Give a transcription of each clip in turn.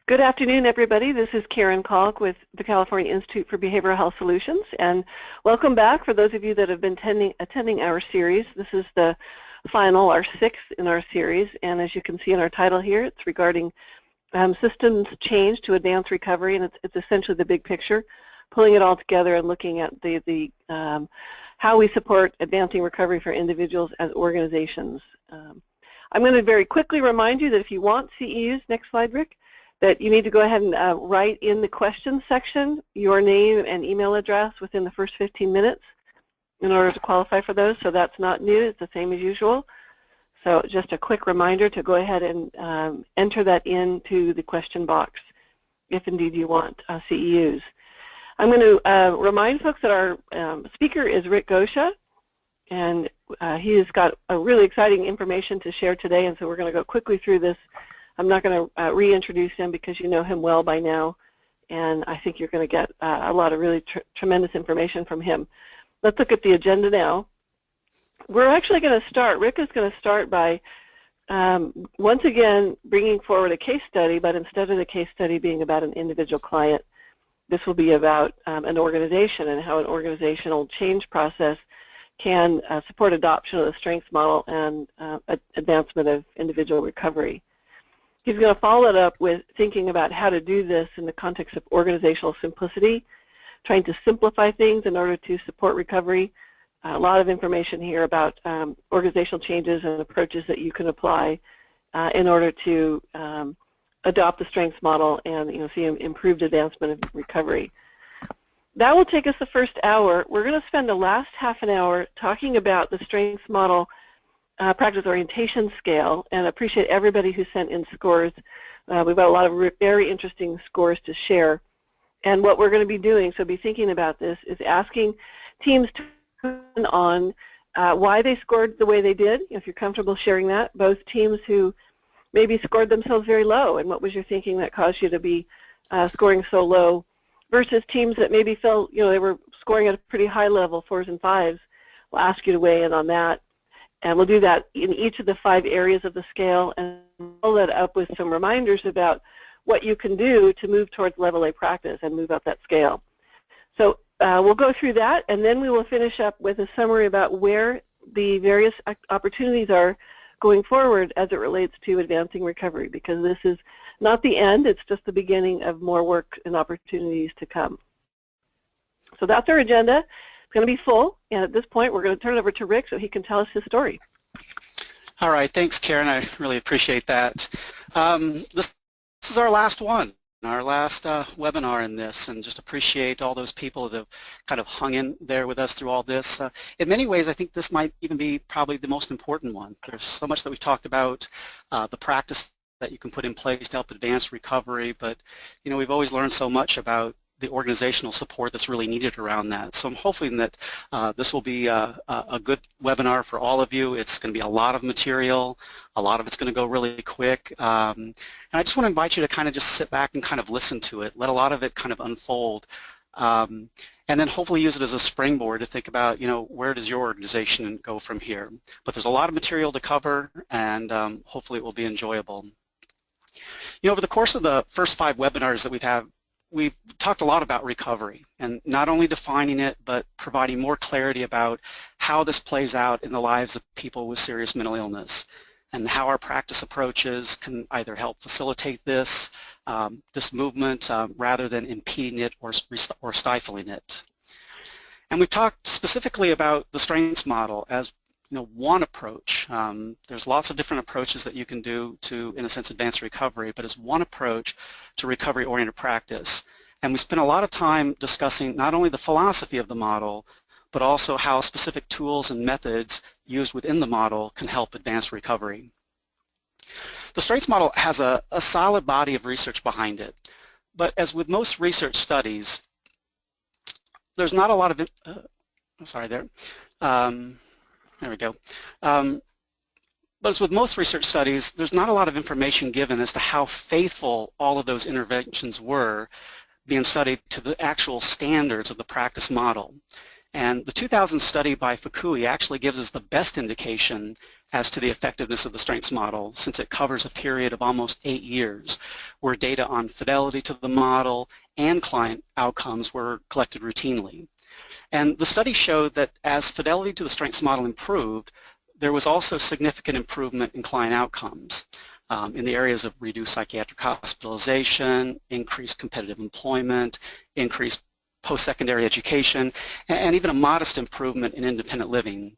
Good afternoon, everybody. This is Karen Kalk with the California Institute for Behavioral Health Solutions, and welcome back for those of you that have been attending our series. This is the final, our sixth in our series, and as you can see in our title here, it's regarding systems change to advance recovery, and it's essentially the big picture, pulling it all together and looking at how we support advancing recovery for individuals as organizations. I'm going to very quickly remind you that if you want CEUs, next slide, Rick, that you need to go ahead and write in the questions section your name and email address within the first 15 minutes in order to qualify for those. So that's not new. It's the same as usual. So just a quick reminder to go ahead and enter that into the question box if indeed you want CEUs. I'm going to remind folks that our speaker is Rick Gosha, and he has got a really exciting information to share today, and so we're going to go quickly through this. I'm not going to reintroduce him because you know him well by now, and I think you're going to get a lot of really tremendous information from him. Let's look at the agenda now. We're actually going to start, Rick is going to start by once again bringing forward a case study, but instead of the case study being about an individual client, this will be about an organization and how an organizational change process can support adoption of the strengths model and advancement of individual recovery. He's going to follow it up with thinking about how to do this in the context of organizational simplicity, trying to simplify things in order to support recovery. A lot of information here about organizational changes and approaches that you can apply in order to adopt the strengths model and see improved advancement of recovery. That will take us the first hour. We're going to spend the last half an hour talking about the strengths model practice orientation scale, and I appreciate everybody who sent in scores. We've got a lot of very interesting scores to share. And what we're going to be doing, so be thinking about this, is asking teams to comment on why they scored the way they did, if you're comfortable sharing that, both teams who maybe scored themselves very low, and what was your thinking that caused you to be scoring so low, versus teams that maybe felt, they were scoring at a pretty high level, 4s and 5s. We'll ask you to weigh in on that. And we'll do that in each of the 5 areas of the scale and follow that up with some reminders about what you can do to move towards level A practice and move up that scale. So we'll go through that, and then we will finish up with a summary about where the various opportunities are going forward as it relates to advancing recovery, because this is not the end, it's just the beginning of more work and opportunities to come. So that's our agenda. It's going to be full, and at this point we're going to turn it over to Rick so he can tell us his story. All right, thanks Karen, I really appreciate that. This is our last one, our last webinar in this, and just appreciate all those people that have kind of hung in there with us through all this. In many ways I think this might even be probably the most important one. There's so much that we talked about, the practice that you can put in place to help advance recovery, but we've always learned so much about the organizational support that's really needed around that. So I'm hoping that this will be a good webinar for all of you. It's going to be a lot of material. A lot of it's going to go really quick. And I just want to invite you to kind of just sit back and kind of listen to it. Let a lot of it kind of unfold. And then hopefully use it as a springboard to think about, where does your organization go from here. But there's a lot of material to cover, and hopefully it will be enjoyable. Over the course of the first 5 webinars that we've talked a lot about recovery, and not only defining it, but providing more clarity about how this plays out in the lives of people with serious mental illness, and how our practice approaches can either help facilitate this movement rather than impeding it or stifling it. And we've talked specifically about the strengths model as one approach. There's lots of different approaches that you can do to, in a sense, advance recovery, but as one approach to recovery-oriented practice. And we spent a lot of time discussing not only the philosophy of the model, but also how specific tools and methods used within the model can help advance recovery. The strengths model has a solid body of research behind it, but as with most research studies, there's not a lot of, there we go. But as with most research studies, there's not a lot of information given as to how faithful all of those interventions were being studied to the actual standards of the practice model. And the 2000 study by Fukui actually gives us the best indication as to the effectiveness of the strengths model, since it covers a period of almost 8 years where data on fidelity to the model and client outcomes were collected routinely. And the study showed that as fidelity to the strengths model improved, there was also significant improvement in client outcomes in the areas of reduced psychiatric hospitalization, increased competitive employment, increased post-secondary education, and even a modest improvement in independent living.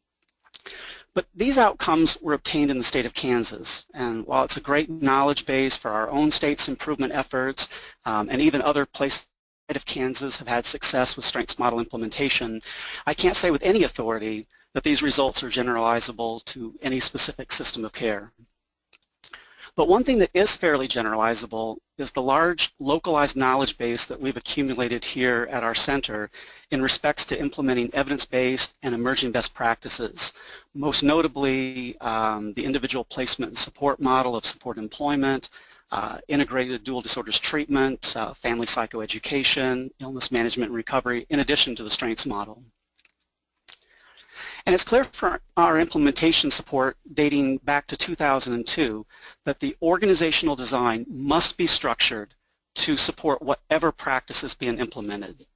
But these outcomes were obtained in the state of Kansas, and while it's a great knowledge base for our own state's improvement efforts, and even other places of Kansas have had success with strengths model implementation, I can't say with any authority that these results are generalizable to any specific system of care. But one thing that is fairly generalizable is the large localized knowledge base that we've accumulated here at our center in respects to implementing evidence-based and emerging best practices, most notably the individual placement and support model of support employment, integrated dual disorders treatment, family psychoeducation, illness management and recovery, in addition to the strengths model. And it's clear from our implementation support dating back to 2002 that the organizational design must be structured to support whatever practice is being implemented.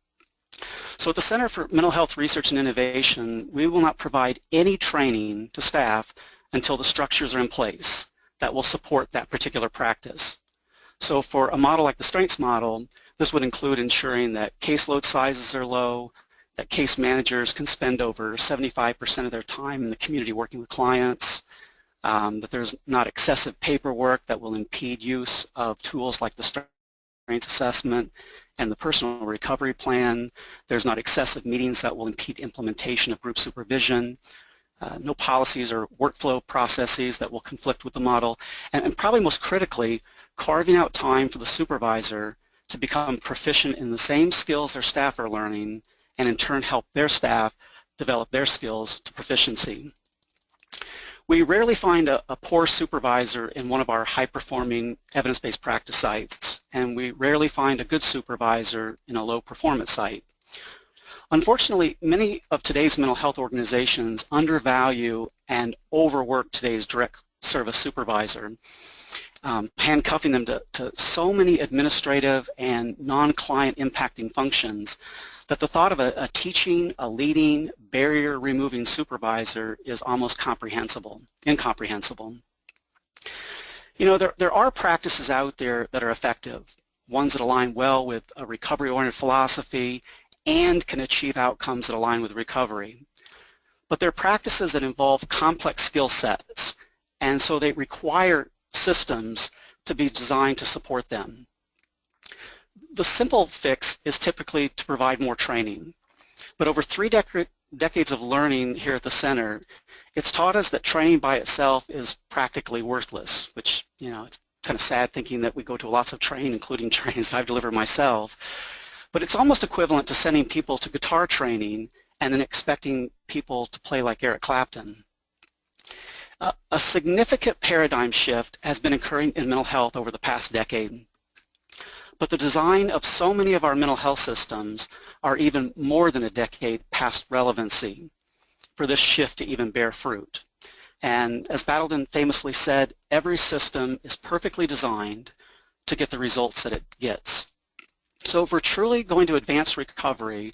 So at the Center for Mental Health Research and Innovation, we will not provide any training to staff until the structures are in place that will support that particular practice. So for a model like the strengths model, this would include ensuring that caseload sizes are low, that case managers can spend over 75% of their time in the community working with clients, that there's not excessive paperwork that will impede use of tools like the strengths assessment and the personal recovery plan. There's not excessive meetings that will impede implementation of group supervision. No policies or workflow processes that will conflict with the model. And probably most critically, carving out time for the supervisor to become proficient in the same skills their staff are learning and in turn help their staff develop their skills to proficiency. We rarely find a poor supervisor in one of our high-performing evidence-based practice sites, and we rarely find a good supervisor in a low-performance site. Unfortunately, many of today's mental health organizations undervalue and overwork today's direct service supervisor, handcuffing them to so many administrative and non-client impacting functions that the thought of a teaching, a leading, barrier-removing supervisor is almost incomprehensible. You know, there are practices out there that are effective, ones that align well with a recovery-oriented philosophy and can achieve outcomes that align with recovery. But they're practices that involve complex skill sets, and so they require systems to be designed to support them. The simple fix is typically to provide more training, but over 3 decades of learning here at the center, it's taught us that training by itself is practically worthless, which, you know, it's kind of sad thinking that we go to lots of training, including trainings that I've delivered myself, but it's almost equivalent to sending people to guitar training and then expecting people to play like Eric Clapton. A significant paradigm shift has been occurring in mental health over the past decade. But the design of so many of our mental health systems are even more than a decade past relevancy for this shift to even bear fruit. And as Battledon famously said, every system is perfectly designed to get the results that it gets. So if we're truly going to advance recovery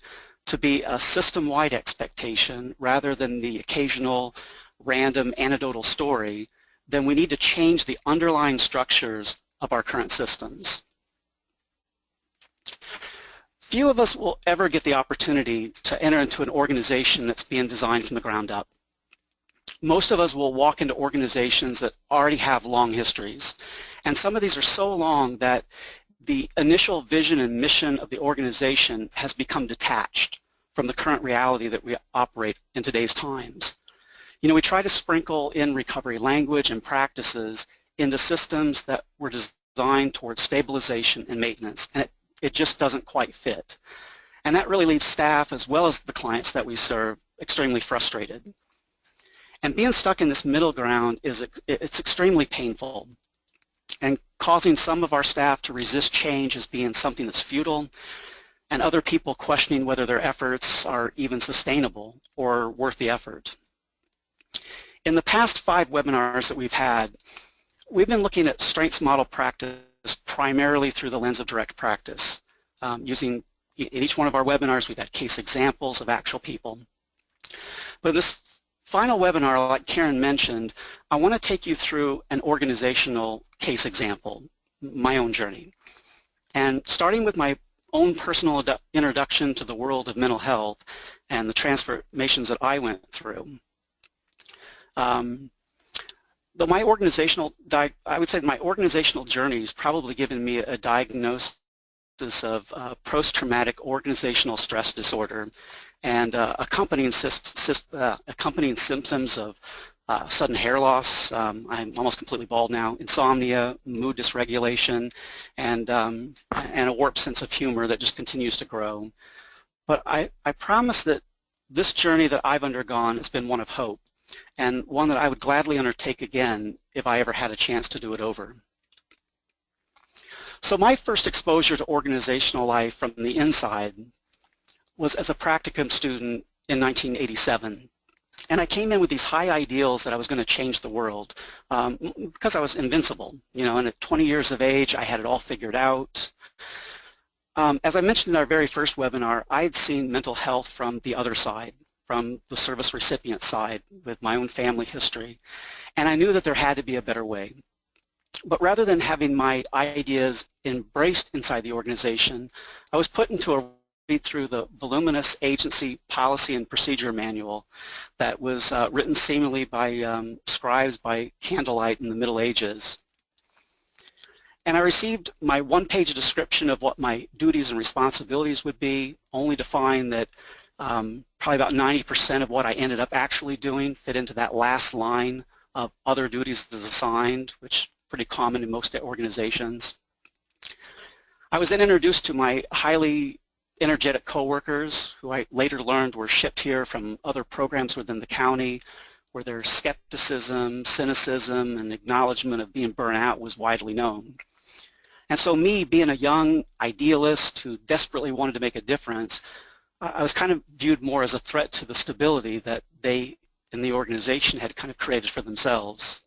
to be a system-wide expectation rather than the occasional random anecdotal story, then we need to change the underlying structures of our current systems. Few of us will ever get the opportunity to enter into an organization that's being designed from the ground up. Most of us will walk into organizations that already have long histories, and some of these are so long that the initial vision and mission of the organization has become detached from the current reality that we operate in today's times. You know, we try to sprinkle in recovery language and practices into systems that were designed towards stabilization and maintenance, and it just doesn't quite fit. And that really leaves staff as well as the clients that we serve extremely frustrated. And being stuck in this middle ground it's extremely painful and causing some of our staff to resist change as being something that's futile and other people questioning whether their efforts are even sustainable or worth the effort. In the past 5 webinars that we've had, we've been looking at strengths model practice primarily through the lens of direct practice. In each one of our webinars, we've had case examples of actual people. But this final webinar, like Karen mentioned, I want to take you through an organizational case example, my own journey. And starting with my own personal introduction to the world of mental health and the transformations that I went through. Though my organizational, I would say my organizational journey has probably given me a diagnosis of post-traumatic organizational stress disorder and accompanying symptoms of sudden hair loss. I'm almost completely bald now. Insomnia, mood dysregulation, and a warped sense of humor that just continues to grow. But I promise that this journey that I've undergone has been one of hope, and one that I would gladly undertake again if I ever had a chance to do it over. So my first exposure to organizational life from the inside was as a practicum student in 1987. And I came in with these high ideals that I was going to change the world because I was invincible. You know, and at 20 years of age, I had it all figured out. As I mentioned in our very first webinar, I had seen mental health from the other side, from the service recipient side with my own family history. And I knew that there had to be a better way. But rather than having my ideas embraced inside the organization, I was put into a read through the voluminous agency policy and procedure manual that was written seemingly by scribes by candlelight in the Middle Ages. And I received my one-page description of what my duties and responsibilities would be, only to find that probably about 90% of what I ended up actually doing fit into that last line of other duties as assigned, which is pretty common in most organizations. I was then introduced to my highly energetic coworkers, who I later learned were shipped here from other programs within the county, where their skepticism, cynicism, and acknowledgement of being burnt out was widely known. And so me, being a young idealist who desperately wanted to make a difference, I was kind of viewed more as a threat to the stability that they in the organization had kind of created for themselves.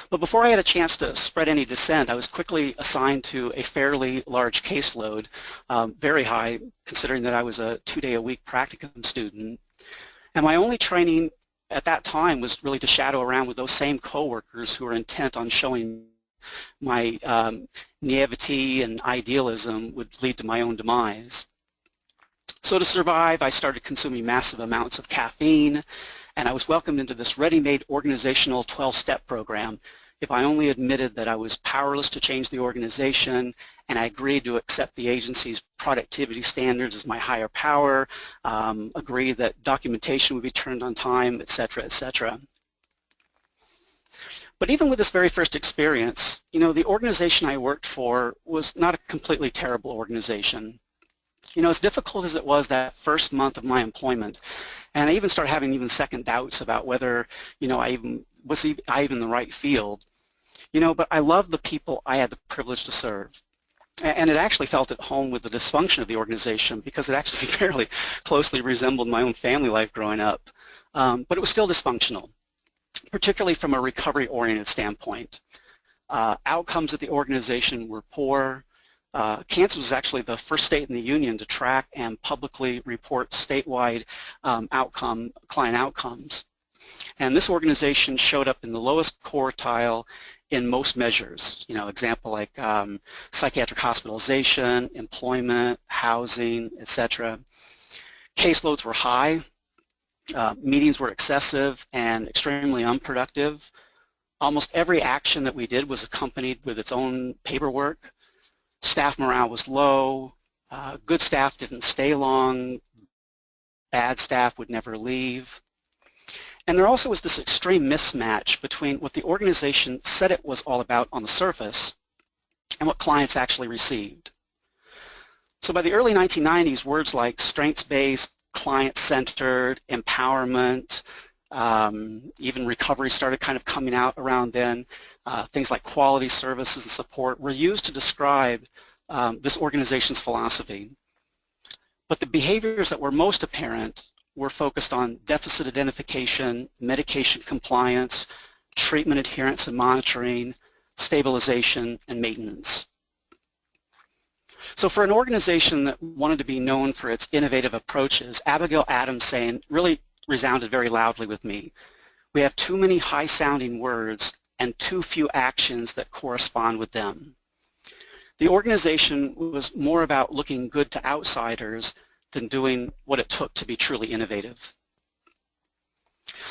But before I had a chance to spread any dissent, I was quickly assigned to a fairly large caseload, very high considering that I was a 2-day-a-week practicum student. And my only training at that time was really to shadow around with those same coworkers who were intent on showing my naivety and idealism would lead to my own demise. So to survive, I started consuming massive amounts of caffeine, and I was welcomed into this ready-made organizational 12-step program if I only admitted that I was powerless to change the organization, and I agreed to accept the agency's productivity standards as my higher power, agreed that documentation would be turned on time, etc., etc. But even with this very first experience, you know, the organization I worked for was not a completely terrible organization. You know, as difficult as it was that first month of my employment, and I even started having second doubts about whether, you know, was I even in the right field, you know, but I loved the people I had the privilege to serve. And it actually felt at home with the dysfunction of the organization because it actually fairly closely resembled my own family life growing up. But it was still dysfunctional, particularly from a recovery-oriented standpoint. Outcomes at the organization were poor. Kansas was actually the first state in the union to track and publicly report statewide client outcomes. And this organization showed up in the lowest quartile in most measures, you know, example like psychiatric hospitalization, employment, housing, etc. Caseloads were high, meetings were excessive and extremely unproductive. Almost every action that we did was accompanied with its own paperwork. Staff morale was low, good staff didn't stay long, bad staff would never leave. And there also was this extreme mismatch between what the organization said it was all about on the surface and what clients actually received. So by the early 1990s, words like strengths-based, client-centered, empowerment, even recovery started kind of coming out around then. Things like quality services and support were used to describe this organization's philosophy. But the behaviors that were most apparent were focused on deficit identification, medication compliance, treatment adherence and monitoring, stabilization, and maintenance. So for an organization that wanted to be known for its innovative approaches, Abigail Adams' saying really resounded very loudly with me. We have too many high-sounding words and too few actions that correspond with them. The organization was more about looking good to outsiders than doing what it took to be truly innovative.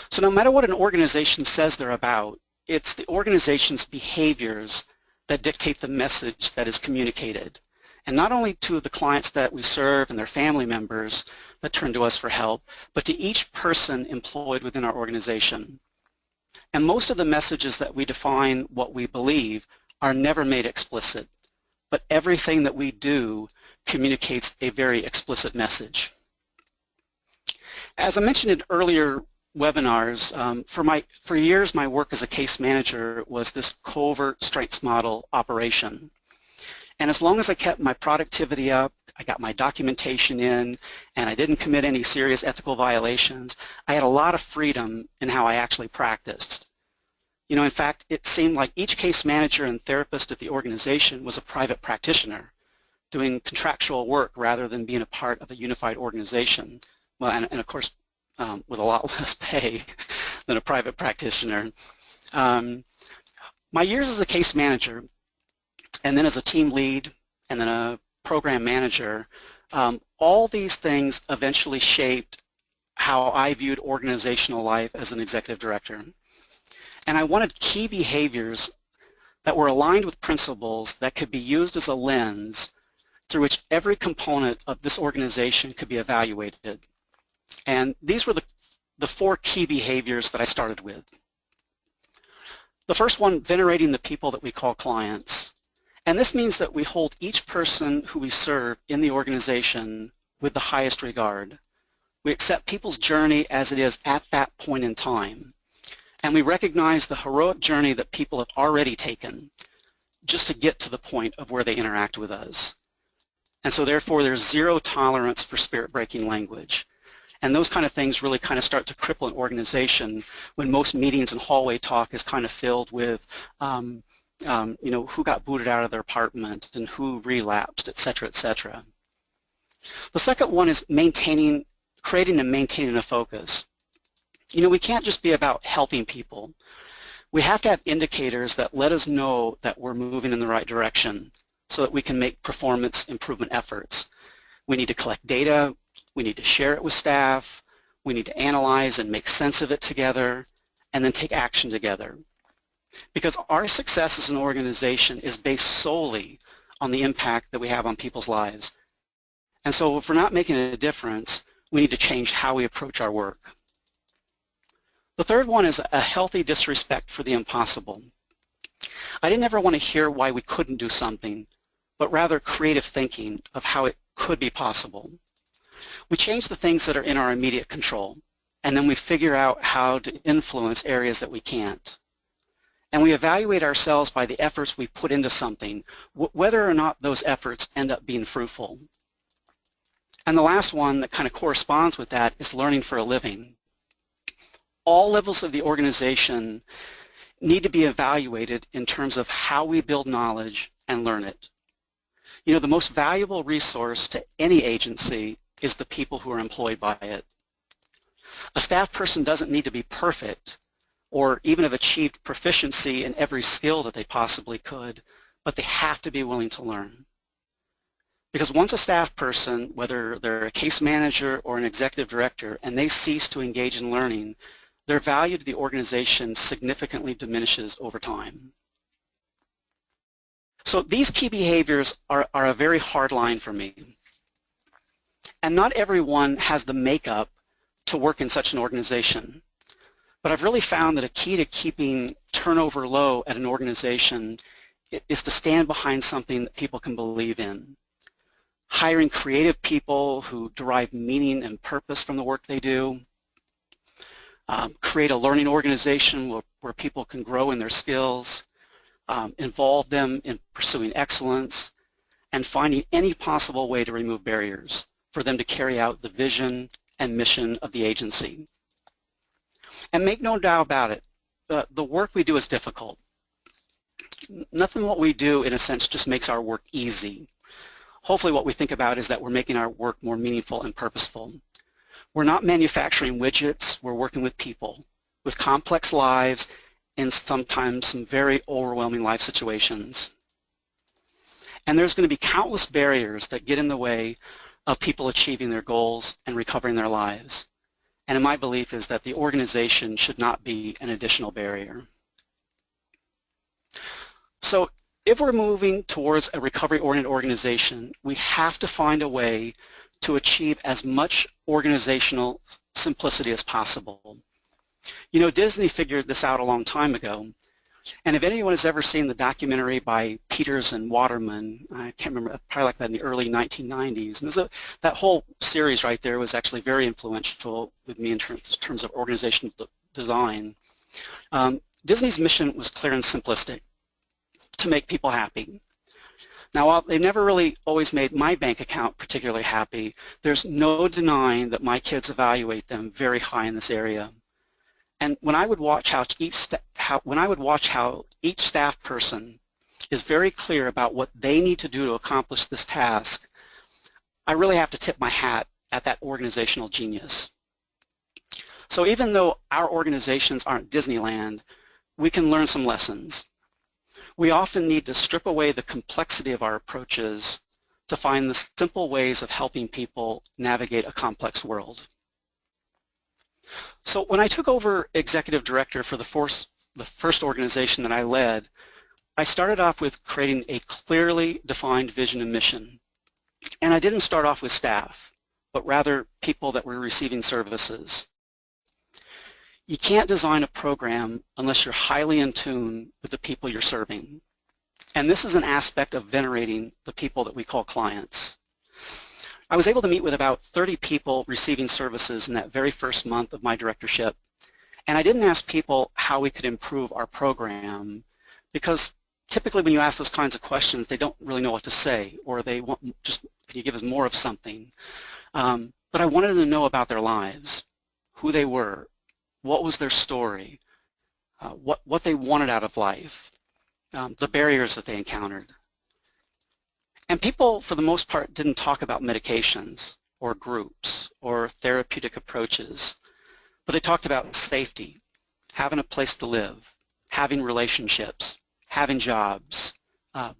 So no matter what an organization says they're about, it's the organization's behaviors that dictate the message that is communicated. And not only to the clients that we serve and their family members that turn to us for help, but to each person employed within our organization. And most of the messages that we define what we believe are never made explicit, but everything that we do communicates a very explicit message. As I mentioned in earlier webinars, for years my work as a case manager was this covert strengths model operation. And as long as I kept my productivity up, I got my documentation in, and I didn't commit any serious ethical violations, I had a lot of freedom in how I actually practiced. You know, in fact, it seemed like each case manager and therapist at the organization was a private practitioner doing contractual work rather than being a part of a unified organization. Well, and of course, with a lot less pay than a private practitioner. My years as a case manager, and then as a team lead, and then a program manager, all these things eventually shaped how I viewed organizational life as an executive director. And I wanted key behaviors that were aligned with principles that could be used as a lens through which every component of this organization could be evaluated. And these were the four key behaviors that I started with. The first one, venerating the people that we call clients. And this means that we hold each person who we serve in the organization with the highest regard. We accept people's journey as it is at that point in time. And we recognize the heroic journey that people have already taken just to get to the point of where they interact with us. And so therefore there's zero tolerance for spirit-breaking language. And those kind of things really kind of start to cripple an organization when most meetings and hallway talk is kind of filled with you know, who got booted out of their apartment and who relapsed, et cetera, et cetera. The second one is creating and maintaining a focus. You know, we can't just be about helping people. We have to have indicators that let us know that we're moving in the right direction so that we can make performance improvement efforts. We need to collect data, we need to share it with staff, we need to analyze and make sense of it together, and then take action together. Because our success as an organization is based solely on the impact that we have on people's lives. And so if we're not making a difference, we need to change how we approach our work. The third one is a healthy disrespect for the impossible. I didn't ever want to hear why we couldn't do something, but rather creative thinking of how it could be possible. We change the things that are in our immediate control, and then we figure out how to influence areas that we can't. And we evaluate ourselves by the efforts we put into something, whether or not those efforts end up being fruitful. And the last one that kind of corresponds with that is learning for a living. All levels of the organization need to be evaluated in terms of how we build knowledge and learn it. You know, the most valuable resource to any agency is the people who are employed by it. A staff person doesn't need to be perfect or even have achieved proficiency in every skill that they possibly could, but they have to be willing to learn. Because once a staff person, whether they're a case manager or an executive director, and they cease to engage in learning, their value to the organization significantly diminishes over time. So these key behaviors are a very hard line for me. And not everyone has the makeup to work in such an organization. But I've really found that a key to keeping turnover low at an organization is to stand behind something that people can believe in. Hiring creative people who derive meaning and purpose from the work they do. Create a learning organization where people can grow in their skills. Involve them in pursuing excellence. and finding any possible way to remove barriers for them to carry out the vision and mission of the agency. And make no doubt about it, the work we do is difficult. Nothing what we do, in a sense, just makes our work easy. Hopefully what we think about is that we're making our work more meaningful and purposeful. We're not manufacturing widgets, we're working with people with complex lives and sometimes some very overwhelming life situations. And there's going to be countless barriers that get in the way of people achieving their goals and recovering their lives. And my belief is that the organization should not be an additional barrier. So if we're moving towards a recovery-oriented organization, we have to find a way to achieve as much organizational simplicity as possible. You know, Disney figured this out a long time ago. And if anyone has ever seen the documentary by Peters and Waterman, I can't remember, probably like that in the early 1990s, and that whole series right there was actually very influential with me in terms of organizational design. Disney's mission was clear and simplistic: to make people happy. Now, while they've never really always made my bank account particularly happy, there's no denying that my kids evaluate them very high in this area. And when I would watch how each staff person is very clear about what they need to do to accomplish this task, I really have to tip my hat at that organizational genius. So even though our organizations aren't Disneyland, we can learn some lessons. We often need to strip away the complexity of our approaches to find the simple ways of helping people navigate a complex world. So when I took over executive director for the first organization that I led, I started off with creating a clearly defined vision and mission. And I didn't start off with staff, but rather people that were receiving services. You can't design a program unless you're highly in tune with the people you're serving. And this is an aspect of venerating the people that we call clients. I was able to meet with about 30 people receiving services in that very first month of my directorship. And I didn't ask people how we could improve our program, because typically when you ask those kinds of questions, they don't really know what to say, or they want just, can you give us more of something? But I wanted to know about their lives, who they were, what was their story, what they wanted out of life, the barriers that they encountered. And people, for the most part, didn't talk about medications or groups or therapeutic approaches, but they talked about safety, having a place to live, having relationships, having jobs,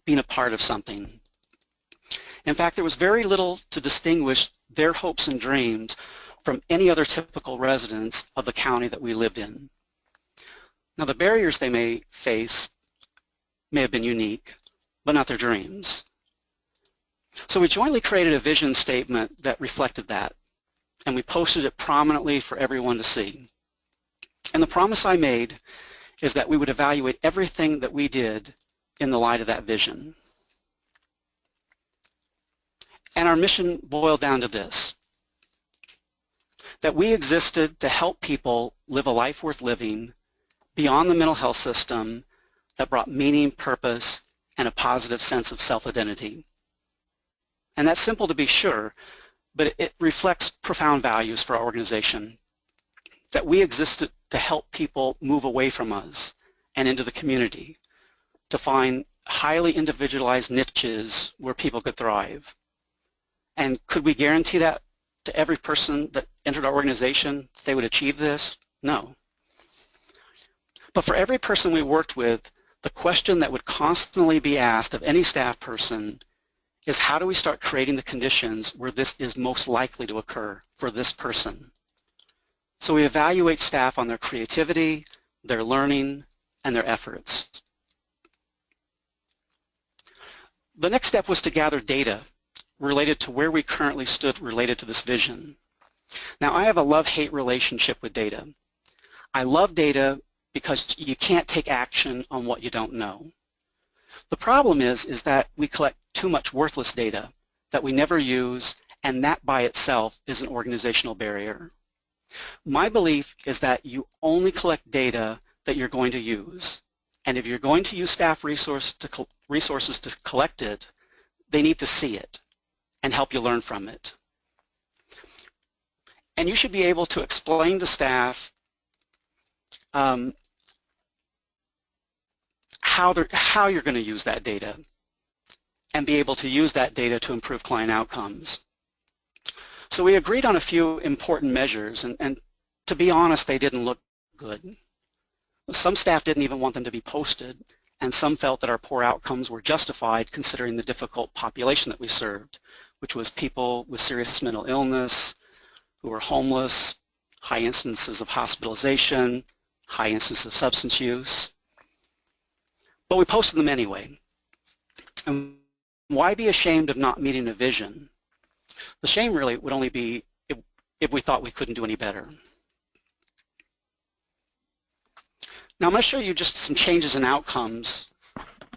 being a part of something. In fact, there was very little to distinguish their hopes and dreams from any other typical residents of the county that we lived in. Now, the barriers they may face may have been unique, but not their dreams. So we jointly created a vision statement that reflected that, and we posted it prominently for everyone to see. And the promise I made is that we would evaluate everything that we did in the light of that vision. And our mission boiled down to this: that we existed to help people live a life worth living beyond the mental health system that brought meaning, purpose, and a positive sense of self-identity. And that's simple to be sure, but it reflects profound values for our organization. That we existed to help people move away from us and into the community, to find highly individualized niches where people could thrive. And could we guarantee that to every person that entered our organization they would achieve this? No. But for every person we worked with, the question that would constantly be asked of any staff person is, how do we start creating the conditions where this is most likely to occur for this person? So we evaluate staff on their creativity, their learning, and their efforts. The next step was to gather data related to where we currently stood related to this vision. Now, I have a love-hate relationship with data. I love data because you can't take action on what you don't know. The problem is that we collect too much worthless data that we never use, and that by itself is an organizational barrier. My belief is that you only collect data that you're going to use, and if you're going to use staff resources to collect it, they need to see it and help you learn from it. And you should be able to explain to staff how you're going to use that data and be able to use that data to improve client outcomes. So we agreed on a few important measures, and to be honest, they didn't look good. Some staff didn't even want them to be posted, and some felt that our poor outcomes were justified considering the difficult population that we served, which was people with serious mental illness, who were homeless, high instances of hospitalization, high instances of substance use. But we posted them anyway. And why be ashamed of not meeting a vision? The shame really would only be if we thought we couldn't do any better. Now I'm going to show you just some changes in outcomes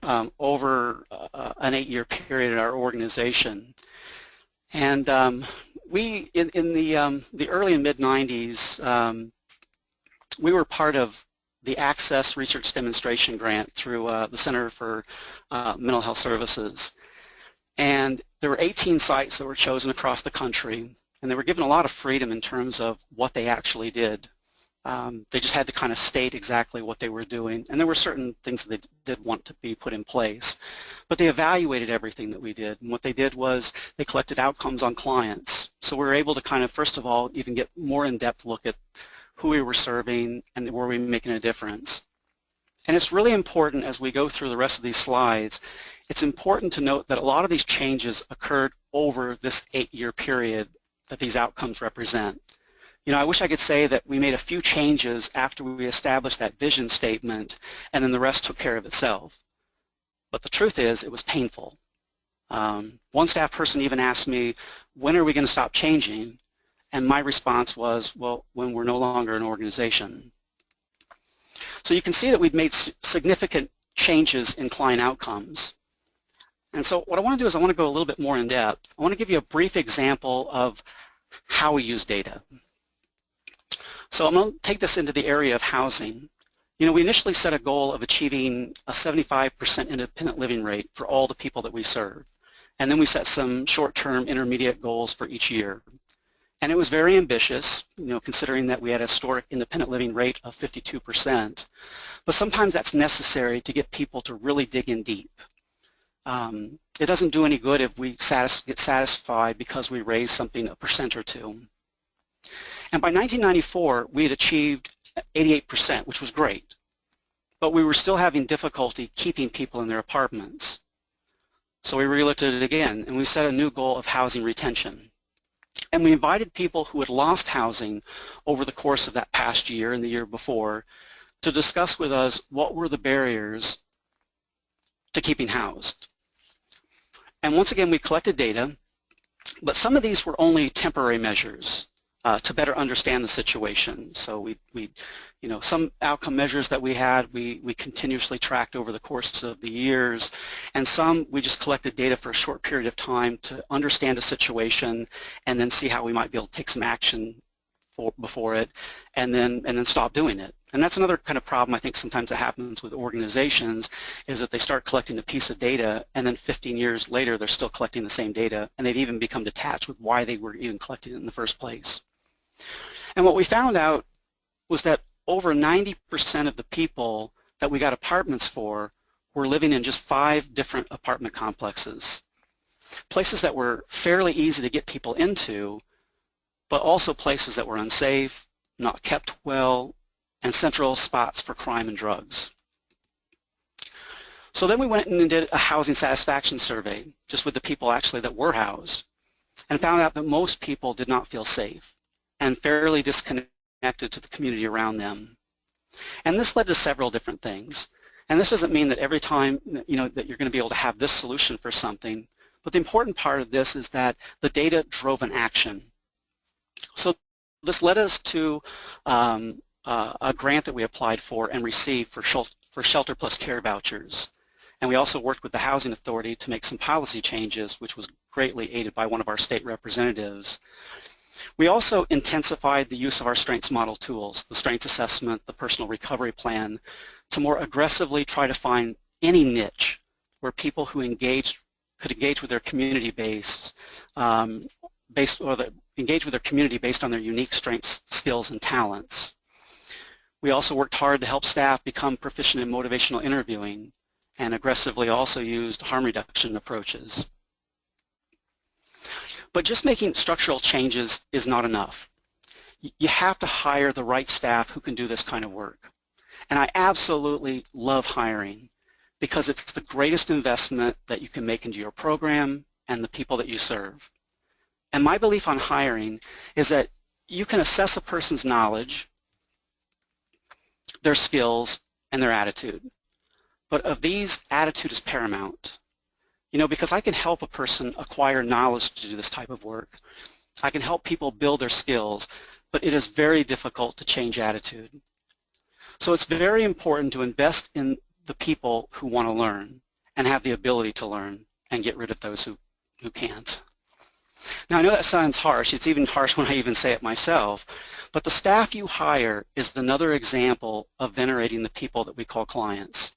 over an 8-year period in our organization. And we, in the early and mid-90s, we were part of the Access Research Demonstration Grant through the Center for Mental Health Services. And there were 18 sites that were chosen across the country, and they were given a lot of freedom in terms of what they actually did. They just had to kind of state exactly what they were doing, and there were certain things that they did want to be put in place. But they evaluated everything that we did, and what they did was they collected outcomes on clients. So we were able to kind of, first of all, even get more in-depth look at who we were serving and were we making a difference. And it's really important as we go through the rest of these slides, it's important to note that a lot of these changes occurred over this 8-year period that these outcomes represent. You know, I wish I could say that we made a few changes after we established that vision statement and then the rest took care of itself. But the truth is, it was painful. One staff person even asked me, when are we going to stop changing? And my response was, well, when we're no longer an organization. So you can see that we've made significant changes in client outcomes. And so what I want to do is I want to go a little bit more in depth. I want to give you a brief example of how we use data. So I'm going to take this into the area of housing. You know, we initially set a goal of achieving a 75% independent living rate for all the people that we serve. And then we set some short-term intermediate goals for each year. And it was very ambitious, you know, considering that we had a historic independent living rate of 52%. But sometimes that's necessary to get people to really dig in deep. It doesn't do any good if we get satisfied because we raise something a percent or two. And by 1994, we had achieved 88%, which was great. But we were still having difficulty keeping people in their apartments. So we re-looked at it again, and we set a new goal of housing retention. And we invited people who had lost housing over the course of that past year and the year before to discuss with us what were the barriers to keeping housed. And once again, we collected data, but some of these were only temporary measures to better understand the situation. So you know, some outcome measures that we had, we continuously tracked over the course of the years, and some we just collected data for a short period of time to understand a situation and then see how we might be able to take some action before it and then stop doing it. And that's another kind of problem I think sometimes that happens with organizations is that they start collecting a piece of data and then 15 years later they're still collecting the same data and they've even become detached with why they were even collecting it in the first place. And what we found out was that over 90% of the people that we got apartments for were living in just 5 different apartment complexes. Places that were fairly easy to get people into, but also places that were unsafe, not kept well, and central spots for crime and drugs. So then we went and did a housing satisfaction survey, just with the people actually that were housed, and found out that most people did not feel safe and fairly disconnected to the community around them. And this led to several different things. And this doesn't mean that every time that you're going to be able to have this solution for something, but the important part of this is that the data drove an action. So this led us to a grant that we applied for and received for shelter plus care vouchers. And we also worked with the Housing Authority to make some policy changes, which was greatly aided by one of our state representatives. We also intensified the use of our strengths model tools, the strengths assessment, the personal recovery plan, to more aggressively try to find any niche where people who engaged could engage with their community based on their unique strengths, skills, and talents. We also worked hard to help staff become proficient in motivational interviewing and aggressively also used harm reduction approaches. But just making structural changes is not enough. You have to hire the right staff who can do this kind of work. And I absolutely love hiring because it's the greatest investment that you can make into your program and the people that you serve. And my belief on hiring is that you can assess a person's knowledge, their skills, and their attitude. But of these, attitude is paramount. You know, because I can help a person acquire knowledge to do this type of work. I can help people build their skills, but it is very difficult to change attitude. So it's very important to invest in the people who want to learn and have the ability to learn and get rid of those who can't. Now I know that sounds harsh. It's even harsh when I even say it myself, but the staff you hire is another example of venerating the people that we call clients.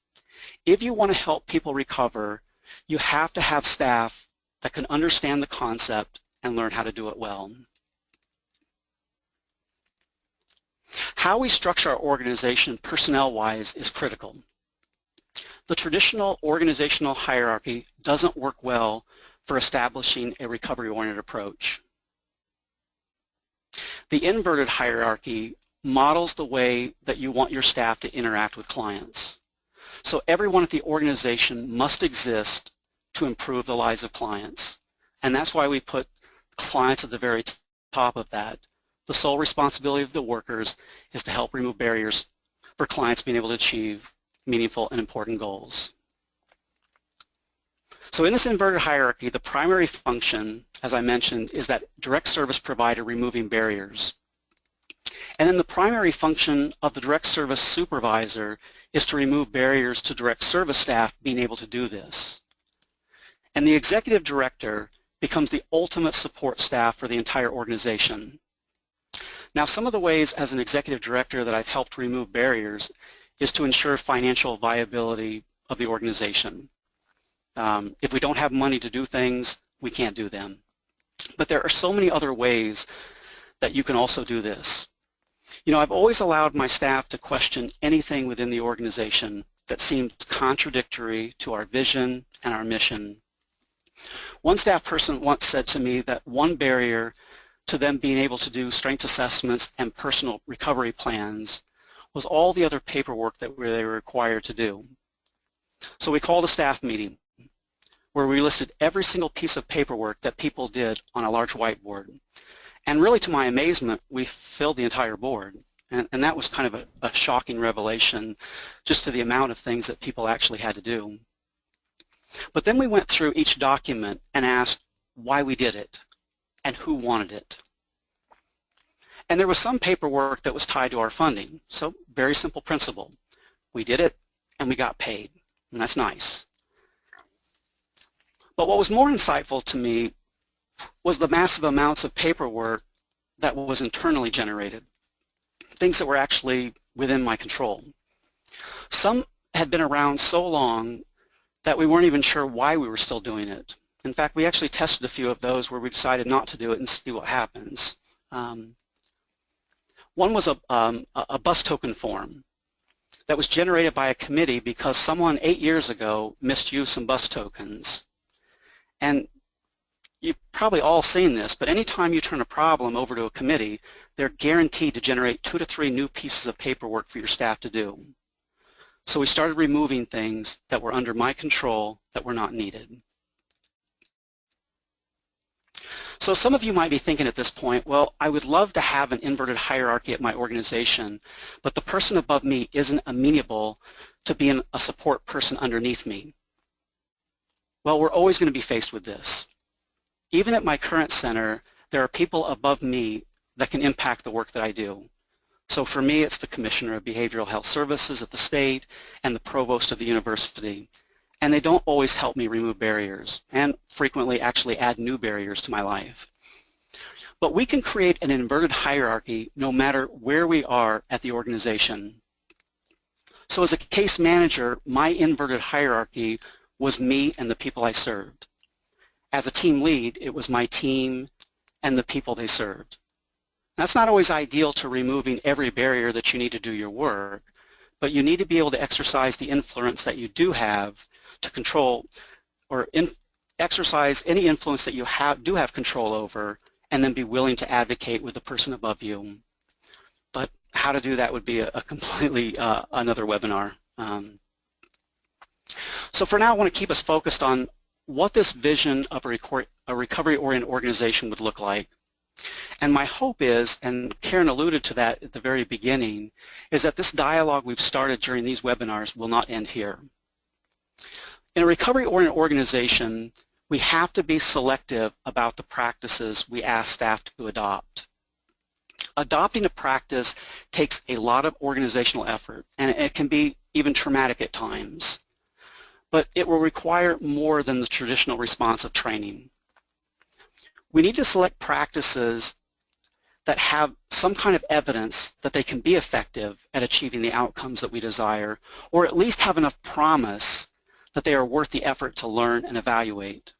If you want to help people recover, you have to have staff that can understand the concept and learn how to do it well. How we structure our organization personnel-wise is critical. The traditional organizational hierarchy doesn't work well for establishing a recovery-oriented approach. The inverted hierarchy models the way that you want your staff to interact with clients. So everyone at the organization must exist to improve the lives of clients. And that's why we put clients at the very top of that. The sole responsibility of the workers is to help remove barriers for clients being able to achieve meaningful and important goals. So in this inverted hierarchy, the primary function, as I mentioned, is that direct service provider removing barriers. And then the primary function of the direct service supervisor is to remove barriers to direct service staff being able to do this. And the executive director becomes the ultimate support staff for the entire organization. Now, some of the ways as an executive director that I've helped remove barriers is to ensure financial viability of the organization. If we don't have money to do things, we can't do them. But there are so many other ways that you can also do this. You know, I've always allowed my staff to question anything within the organization that seems contradictory to our vision and our mission. One staff person once said to me that one barrier to them being able to do strengths assessments and personal recovery plans was all the other paperwork that they were required to do. So we called a staff meeting where we listed every single piece of paperwork that people did on a large whiteboard. And really, to my amazement, we filled the entire board. And that was kind of a shocking revelation just to the amount of things that people actually had to do. But then we went through each document and asked why we did it and who wanted it. And there was some paperwork that was tied to our funding. So very simple principle. We did it and we got paid. And that's nice. But what was more insightful to me was the massive amounts of paperwork that was internally generated, things that were actually within my control. Some had been around so long that we weren't even sure why we were still doing it. In fact, we actually tested a few of those where we decided not to do it and see what happens. One was a bus token form that was generated by a committee because someone 8 years ago misused some bus tokens. And you've probably all seen this, but anytime you turn a problem over to a committee, they're guaranteed to generate 2 to 3 new pieces of paperwork for your staff to do. So we started removing things that were under my control that were not needed. So some of you might be thinking at this point, well, I would love to have an inverted hierarchy at my organization, but the person above me isn't amenable to being a support person underneath me. Well, we're always going to be faced with this. Even at my current center, there are people above me that can impact the work that I do. So for me, it's the Commissioner of Behavioral Health Services at the state and the Provost of the university. And they don't always help me remove barriers and frequently actually add new barriers to my life. But we can create an inverted hierarchy no matter where we are at the organization. So as a case manager, my inverted hierarchy was me and the people I served. As a team lead, it was my team and the people they served. That's not always ideal to removing every barrier that you need to do your work, but you need to be able to exercise the influence that you do have to control or exercise any influence that you do have control over, and then be willing to advocate with the person above you. But how to do that would be a completely another webinar. So for now, I want to keep us focused on what this vision of a recovery-oriented organization would look like. And my hope is, and Karen alluded to that at the very beginning, is that this dialogue we've started during these webinars will not end here. In a recovery-oriented organization, we have to be selective about the practices we ask staff to adopt. Adopting a practice takes a lot of organizational effort, and it can be even traumatic at times. But it will require more than the traditional response of training. We need to select practices that have some kind of evidence that they can be effective at achieving the outcomes that we desire, or at least have enough promise that they are worth the effort to learn and evaluate.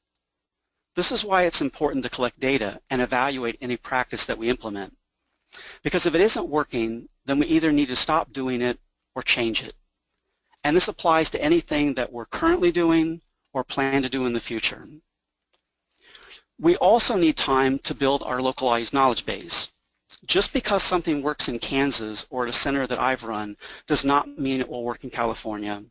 This is why it's important to collect data and evaluate any practice that we implement. Because if it isn't working, then we either need to stop doing it or change it. And this applies to anything that we're currently doing or plan to do in the future. We also need time to build our localized knowledge base. Just because something works in Kansas or at a center that I've run does not mean it will work in California.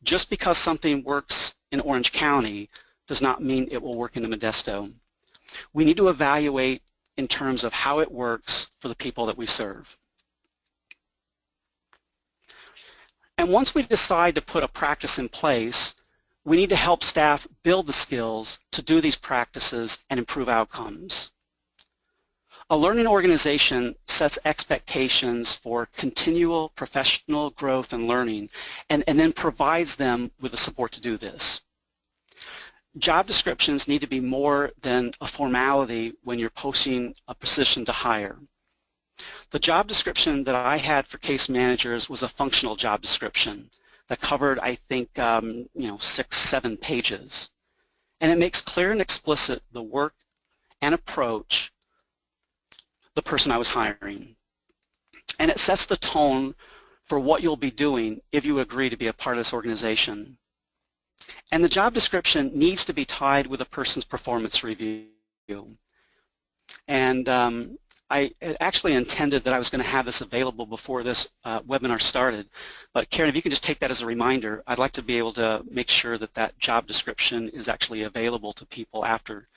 Just because something works in Orange County does not mean it will work in Modesto. We need to evaluate in terms of how it works for the people that we serve. And once we decide to put a practice in place, we need to help staff build the skills to do these practices and improve outcomes. A learning organization sets expectations for continual professional growth and learning, and then provides them with the support to do this. Job descriptions need to be more than a formality when you're posting a position to hire. The job description that I had for case managers was a functional job description that covered, I think, 6-7 pages. And it makes clear and explicit the work and approach the person I was hiring. And it sets the tone for what you'll be doing if you agree to be a part of this organization. And the job description needs to be tied with a person's performance review. And I actually intended that I was going to have this available before this webinar started, but Karen, if you can just take that as a reminder, I'd like to be able to make sure that that job description is actually available to people after.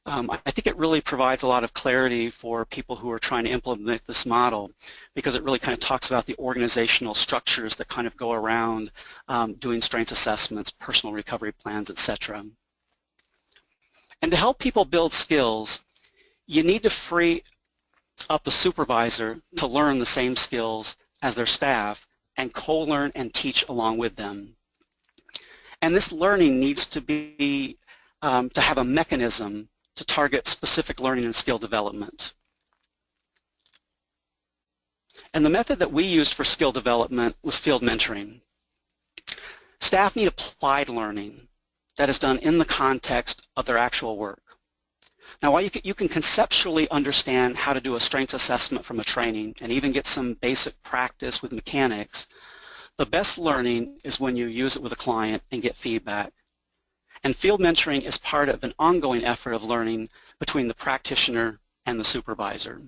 I think it really provides a lot of clarity for people who are trying to implement this model, because it really kind of talks about the organizational structures that kind of go around doing strengths assessments, personal recovery plans, etc. And to help people build skills, you need to free up the supervisor to learn the same skills as their staff and co-learn and teach along with them. And this learning needs to be to have a mechanism to target specific learning and skill development. And the method that we used for skill development was field mentoring. Staff need applied learning that is done in the context of their actual work. Now, while you can conceptually understand how to do a strengths assessment from a training and even get some basic practice with mechanics, the best learning is when you use it with a client and get feedback. And field mentoring is part of an ongoing effort of learning between the practitioner and the supervisor.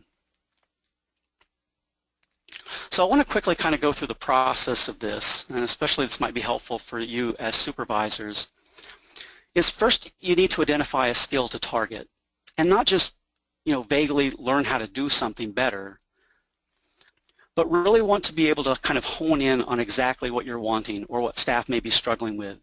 So I want to quickly kind of go through the process of this, and especially this might be helpful for you as supervisors. Is first you need to identify a skill to target, and not just vaguely learn how to do something better, but really want to be able to kind of hone in on exactly what you're wanting or what staff may be struggling with.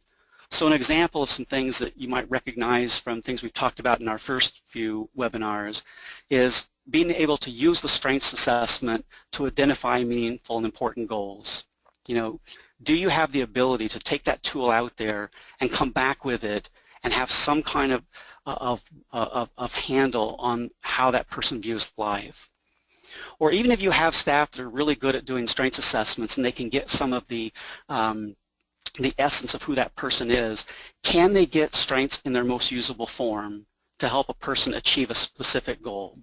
So an example of some things that you might recognize from things we've talked about in our first few webinars is being able to use the strengths assessment to identify meaningful and important goals. Do you have the ability to take that tool out there and come back with it and have some kind of handle on how that person views life? Or even if you have staff that are really good at doing strengths assessments and they can get some of the the essence of who that person is, can they get strengths in their most usable form to help a person achieve a specific goal?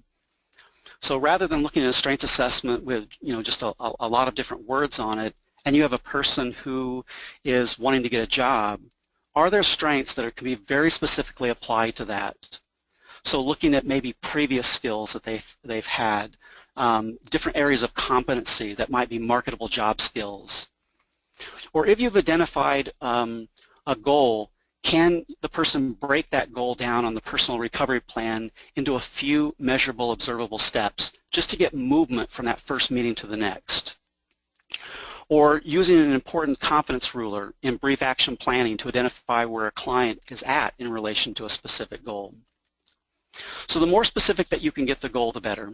So rather than looking at a strengths assessment with just a lot of different words on it, and you have a person who is wanting to get a job, are there strengths that can be very specifically applied to that? So looking at maybe previous skills that they've had, different areas of competency that might be marketable job skills. Or if you've identified a goal, can the person break that goal down on the personal recovery plan into a few measurable, observable steps just to get movement from that first meeting to the next? Or using an important competence ruler in brief action planning to identify where a client is at in relation to a specific goal. So the more specific that you can get the goal, the better.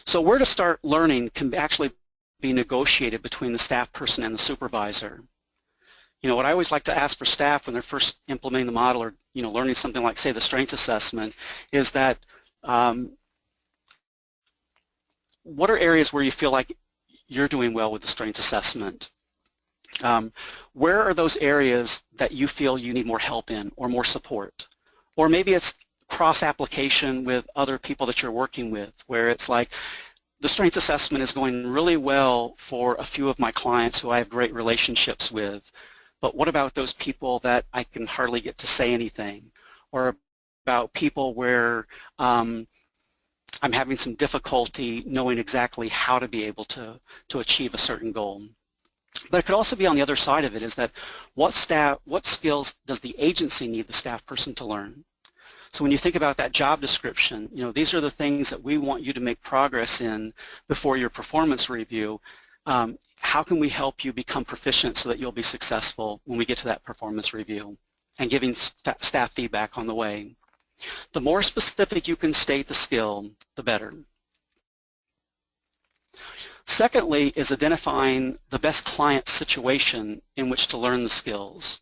So where to start learning can actually be negotiated between the staff person and the supervisor. What I always like to ask for staff when they're first implementing the model or learning something like, say, the strengths assessment, is that what are areas where you feel like you're doing well with the strengths assessment? Where are those areas that you feel you need more help in or more support? Or maybe it's cross-application with other people that you're working with, where it's like, the strengths assessment is going really well for a few of my clients who I have great relationships with, but what about those people that I can hardly get to say anything? Or about people where I'm having some difficulty knowing exactly how to be able to achieve a certain goal. But it could also be on the other side of it, is that what skills does the agency need the staff person to learn? So when you think about that job description, these are the things that we want you to make progress in before your performance review. How can we help you become proficient so that you'll be successful when we get to that performance review? And giving staff feedback on the way. The more specific you can state the skill, the better. Secondly is identifying the best client situation in which to learn the skills.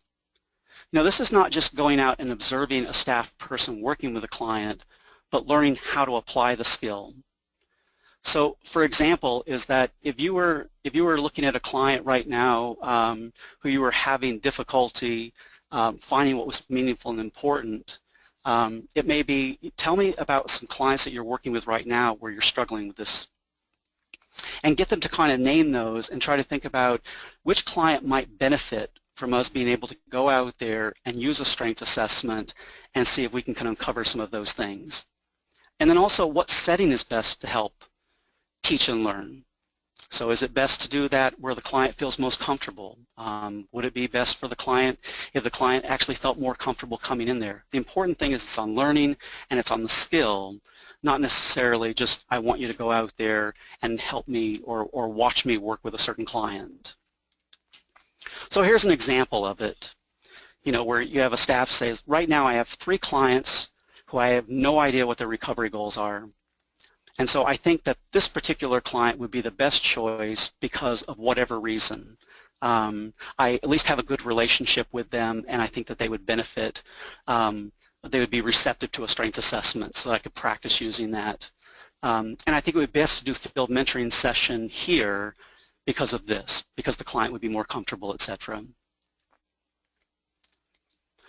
This is not just going out and observing a staff person working with a client, but learning how to apply the skill. So, for example, is that if you were looking at a client right now who you were having difficulty finding what was meaningful and important, it may be, tell me about some clients that you're working with right now where you're struggling with this, and get them to kind of name those and try to think about which client might benefit from us being able to go out there and use a strengths assessment and see if we can uncover some of those things. And then also, what setting is best to help teach and learn? So is it best to do that where the client feels most comfortable? Would it be best for the client if the client actually felt more comfortable coming in there? The important thing is it's on learning and it's on the skill, not necessarily just I want you to go out there and help me or watch me work with a certain client. So here's an example of it, where you have a staff says, right now I have 3 clients who I have no idea what their recovery goals are. And so I think that this particular client would be the best choice because of whatever reason. I at least have a good relationship with them, and I think that they would benefit. They would be receptive to a strengths assessment, so that I could practice using that. And I think it would be best to do field mentoring session here because of this, because the client would be more comfortable, etc.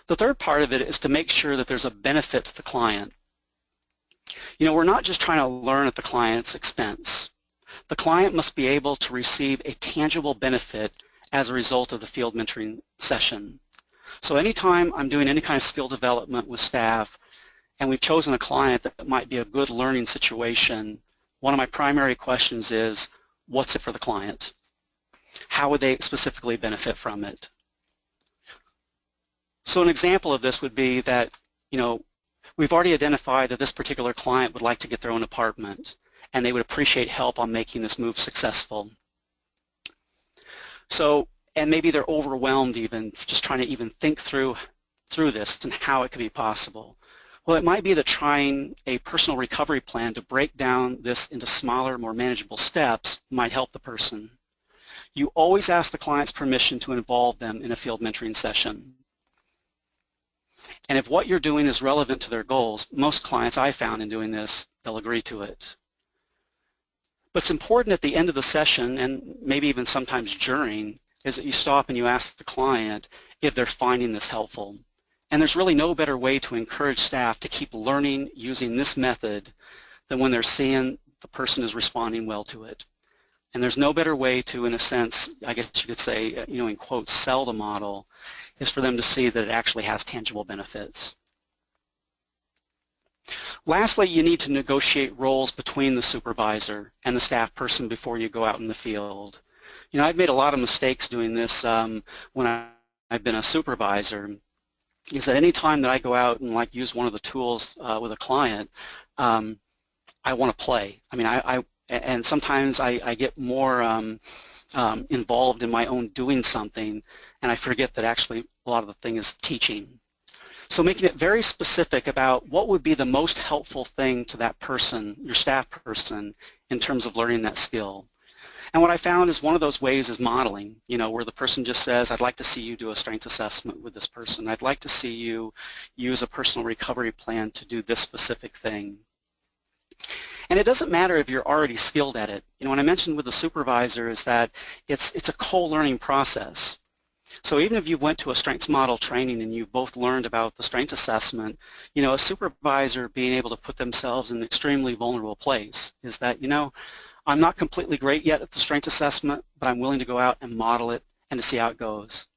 The third part of it is to make sure that there's a benefit to the client. We're not just trying to learn at the client's expense. The client must be able to receive a tangible benefit as a result of the field mentoring session. So anytime I'm doing any kind of skill development with staff and we've chosen a client that might be a good learning situation, one of my primary questions is, what's it for the client? How would they specifically benefit from it? So an example of this would be that, we've already identified that this particular client would like to get their own apartment and they would appreciate help on making this move successful. So, and maybe they're overwhelmed even, just trying to even think through this and how it could be possible. Well, it might be that trying a personal recovery plan to break down this into smaller, more manageable steps might help the person. You always ask the client's permission to involve them in a field mentoring session. And if what you're doing is relevant to their goals, most clients I found in doing this, they'll agree to it. But it's important at the end of the session, and maybe even sometimes during, is that you stop and you ask the client if they're finding this helpful. And there's really no better way to encourage staff to keep learning using this method than when they're seeing the person is responding well to it. And there's no better way to, in a sense, I guess you could say, in quotes, sell the model, is for them to see that it actually has tangible benefits. Lastly, you need to negotiate roles between the supervisor and the staff person before you go out in the field. I've made a lot of mistakes doing this when I've been a supervisor, is that any time that I go out and use one of the tools with a client, I want to play. And sometimes I get more involved in my own doing something, and I forget that actually a lot of the thing is teaching. So making it very specific about what would be the most helpful thing to that person, your staff person, in terms of learning that skill. And what I found is one of those ways is modeling, where the person just says, I'd like to see you do a strengths assessment with this person. I'd like to see you use a personal recovery plan to do this specific thing. And it doesn't matter if you're already skilled at it. What I mentioned with the supervisor is that it's a co-learning process. So even if you went to a strengths model training and you both learned about the strengths assessment, a supervisor being able to put themselves in an extremely vulnerable place is that, I'm not completely great yet at the strengths assessment, but I'm willing to go out and model it and to see how it goes.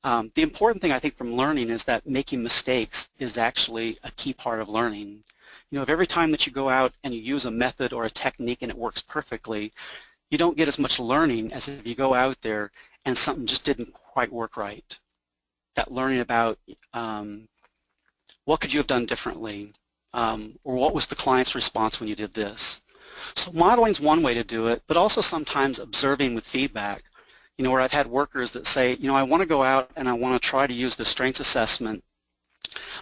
The important thing I think from learning is that making mistakes is actually a key part of learning. If every time that you go out and you use a method or a technique and it works perfectly, you don't get as much learning as if you go out there and something just didn't quite work right. That learning about what could you have done differently, or what was the client's response when you did this. So modeling is one way to do it, but also sometimes observing with feedback. Where I've had workers that say, I want to go out and I want to try to use the strengths assessment,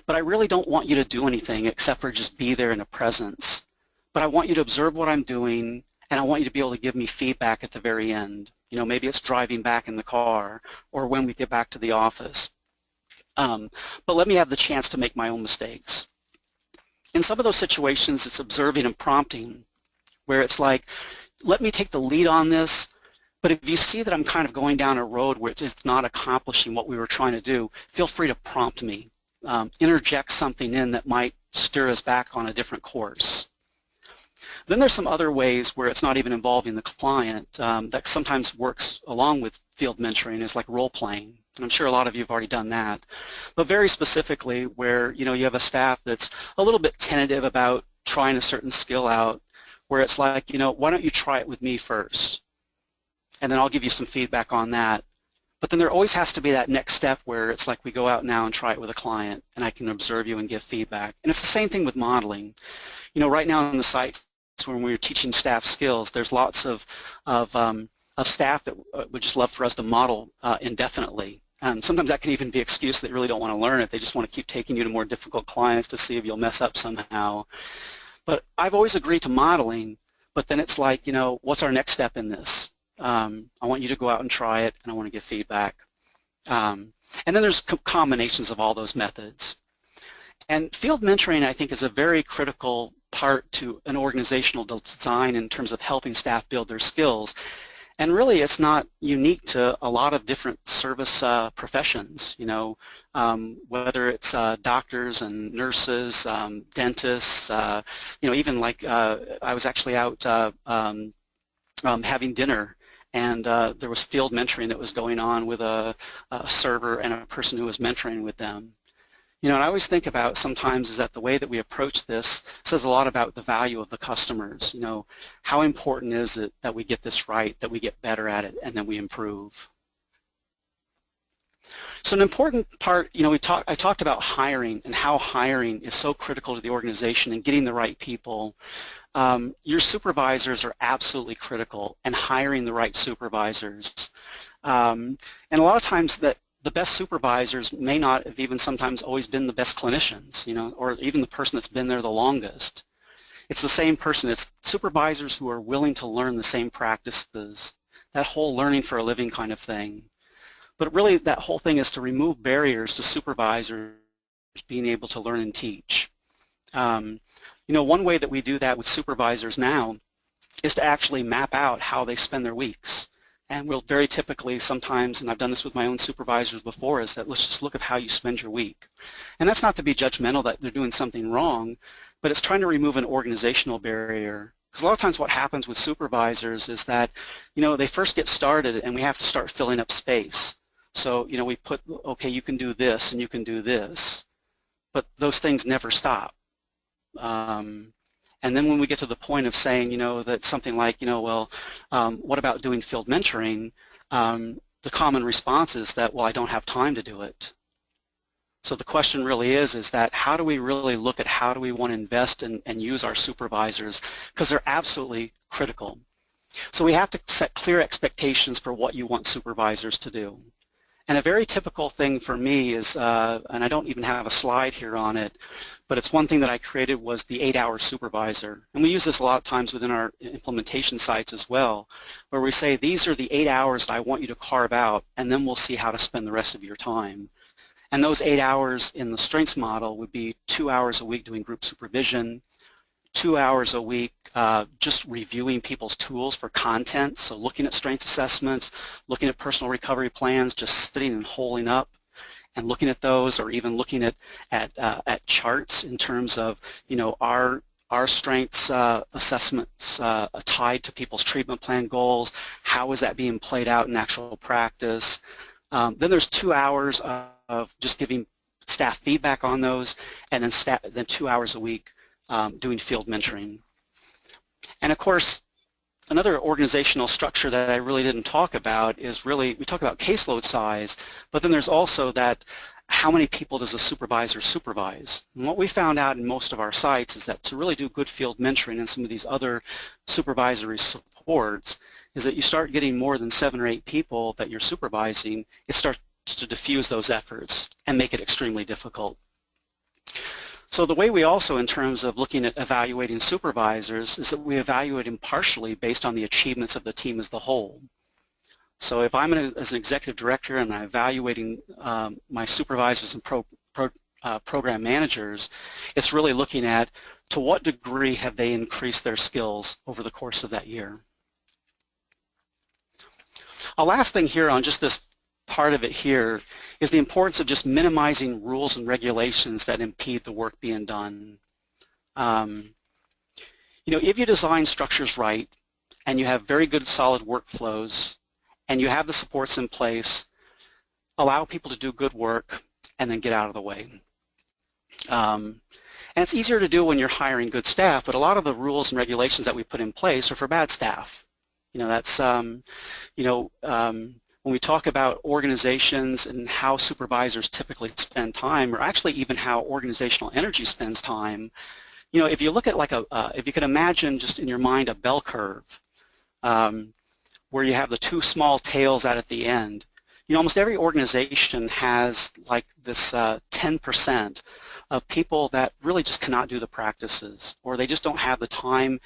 but I really don't want you to do anything except for just be there in a presence. But I want you to observe what I'm doing, and I want you to be able to give me feedback at the very end. Maybe it's driving back in the car or when we get back to the office. But let me have the chance to make my own mistakes. In some of those situations, it's observing and prompting, where it's like, let me take the lead on this, but if you see that I'm kind of going down a road where it's not accomplishing what we were trying to do, feel free to prompt me. Interject something in that might steer us back on a different course. Then there's some other ways where it's not even involving the client that sometimes works along with field mentoring, is like role-playing. And I'm sure a lot of you have already done that. But very specifically where you have a staff that's a little bit tentative about trying a certain skill out, where it's like, why don't you try it with me first? And then I'll give you some feedback on that. But then there always has to be that next step where it's like we go out now and try it with a client, and I can observe you and give feedback. And it's the same thing with modeling. Right now on the site, when we're teaching staff skills, there's lots of staff that would just love for us to model indefinitely. And sometimes that can even be an excuse that they really don't want to learn it. They just want to keep taking you to more difficult clients to see if you'll mess up somehow. But I've always agreed to modeling, but then it's like, what's our next step in this? I want you to go out and try it, and I want to give feedback. And then there's combinations of all those methods. And field mentoring, I think, is a very critical part to an organizational design in terms of helping staff build their skills. And really, it's not unique to a lot of different service professions, whether it's doctors and nurses, dentists, even like I was actually out having dinner, and there was field mentoring that was going on with a server and a person who was mentoring with them. And I always think about sometimes is that the way that we approach this says a lot about the value of the customers. How important is it that we get this right, that we get better at it, and then we improve. So an important part, I talked about hiring and how hiring is so critical to the organization and getting the right people. Your supervisors are absolutely critical, and hiring the right supervisors. And a lot of times the best supervisors may not have even sometimes always been the best clinicians, or even the person that's been there the longest. It's the same person. It's supervisors who are willing to learn the same practices, that whole learning for a living kind of thing. But really that whole thing is to remove barriers to supervisors being able to learn and teach. One way that we do that with supervisors now is to actually map out how they spend their weeks. And we'll very typically sometimes, and I've done this with my own supervisors before, is that let's just look at how you spend your week. And that's not to be judgmental that they're doing something wrong, but it's trying to remove an organizational barrier. Because a lot of times what happens with supervisors is that, they first get started and we have to start filling up space. So, we put, okay, you can do this and you can do this, but those things never stop. And then when we get to the point of saying, that something like, what about doing field mentoring, the common response is that, well, I don't have time to do it. So the question really is that how do we really look at how do we want to invest and use our supervisors, because they're absolutely critical. So we have to set clear expectations for what you want supervisors to do. And a very typical thing for me is, and I don't even have a slide here on it, but it's one thing that I created was the 8-hour supervisor. And we use this a lot of times within our implementation sites as well, where we say these are the 8 hours that I want you to carve out, and then we'll see how to spend the rest of your time. And those 8 hours in the strengths model would be 2 hours a week doing group supervision, 2 hours a week just reviewing people's tools for content, so looking at strengths assessments, looking at personal recovery plans, just sitting and holding up and looking at those, or even looking at charts in terms of, our strengths assessments tied to people's treatment plan goals, how is that being played out in actual practice. Then there's 2 hours of just giving staff feedback on those, and then 2 hours a week doing field mentoring. And of course, another organizational structure that I really didn't talk about is really, we talk about caseload size, but then there's also that how many people does a supervisor supervise? And what we found out in most of our sites is that to really do good field mentoring and some of these other supervisory supports is that you start getting more than 7 or 8 people that you're supervising, it starts to diffuse those efforts and make it extremely difficult. So the way we also, in terms of looking at evaluating supervisors, is that we evaluate them partially based on the achievements of the team as the whole. So if I'm as an executive director and I'm evaluating my supervisors and program managers, it's really looking at to what degree have they increased their skills over the course of that year. A last thing here on just this part of it here is the importance of just minimizing rules and regulations that impede the work being done. If you design structures right and you have very good solid workflows and you have the supports in place, allow people to do good work and then get out of the way. And it's easier to do when you're hiring good staff, but a lot of the rules and regulations that we put in place are for bad staff. That's, when we talk about organizations and how supervisors typically spend time, or actually even how organizational energy spends time, if you look at if you could imagine just in your mind a bell curve where you have the 2 small tails out at the end, almost every organization has like this 10% of people that really just cannot do the practices, or they just don't have the time,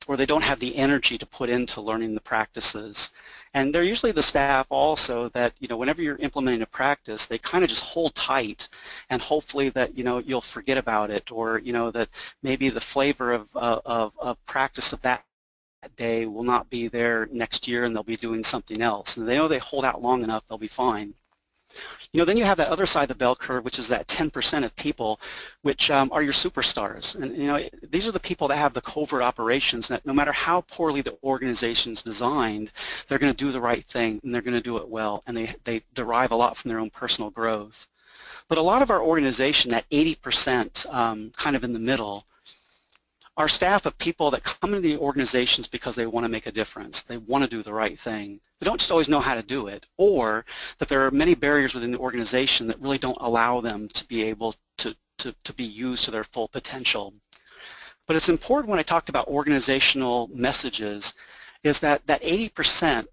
or they don't have the energy to put into learning the practices. And they're usually the staff also that, whenever you're implementing a practice, they kind of just hold tight and hopefully that, you'll forget about it, or, that maybe the flavor of practice of that day will not be there next year and they'll be doing something else. And they know they hold out long enough, they'll be fine. Then you have that other side of the bell curve, which is that 10% of people, which are your superstars. And these are the people that have the covert operations that no matter how poorly the organization's designed, they're going to do the right thing and they're going to do it well, and they derive a lot from their own personal growth. But a lot of our organization, that 80% kind of in the middle, are staff of people that come into the organizations because they want to make a difference. They want to do the right thing. They don't just always know how to do it, or that there are many barriers within the organization that really don't allow them to be able to be used to their full potential. But it's important when I talked about organizational messages is that 80%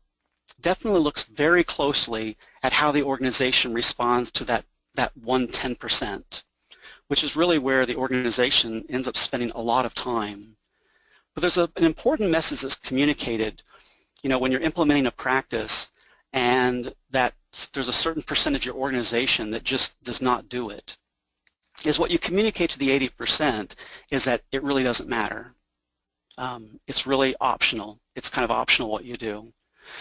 definitely looks very closely at how the organization responds to that 10%. Which is really where the organization ends up spending a lot of time. But there's an important message that's communicated, when you're implementing a practice and that there's a certain percent of your organization that just does not do it, is what you communicate to the 80% is that it really doesn't matter. It's really optional. It's kind of optional what you do.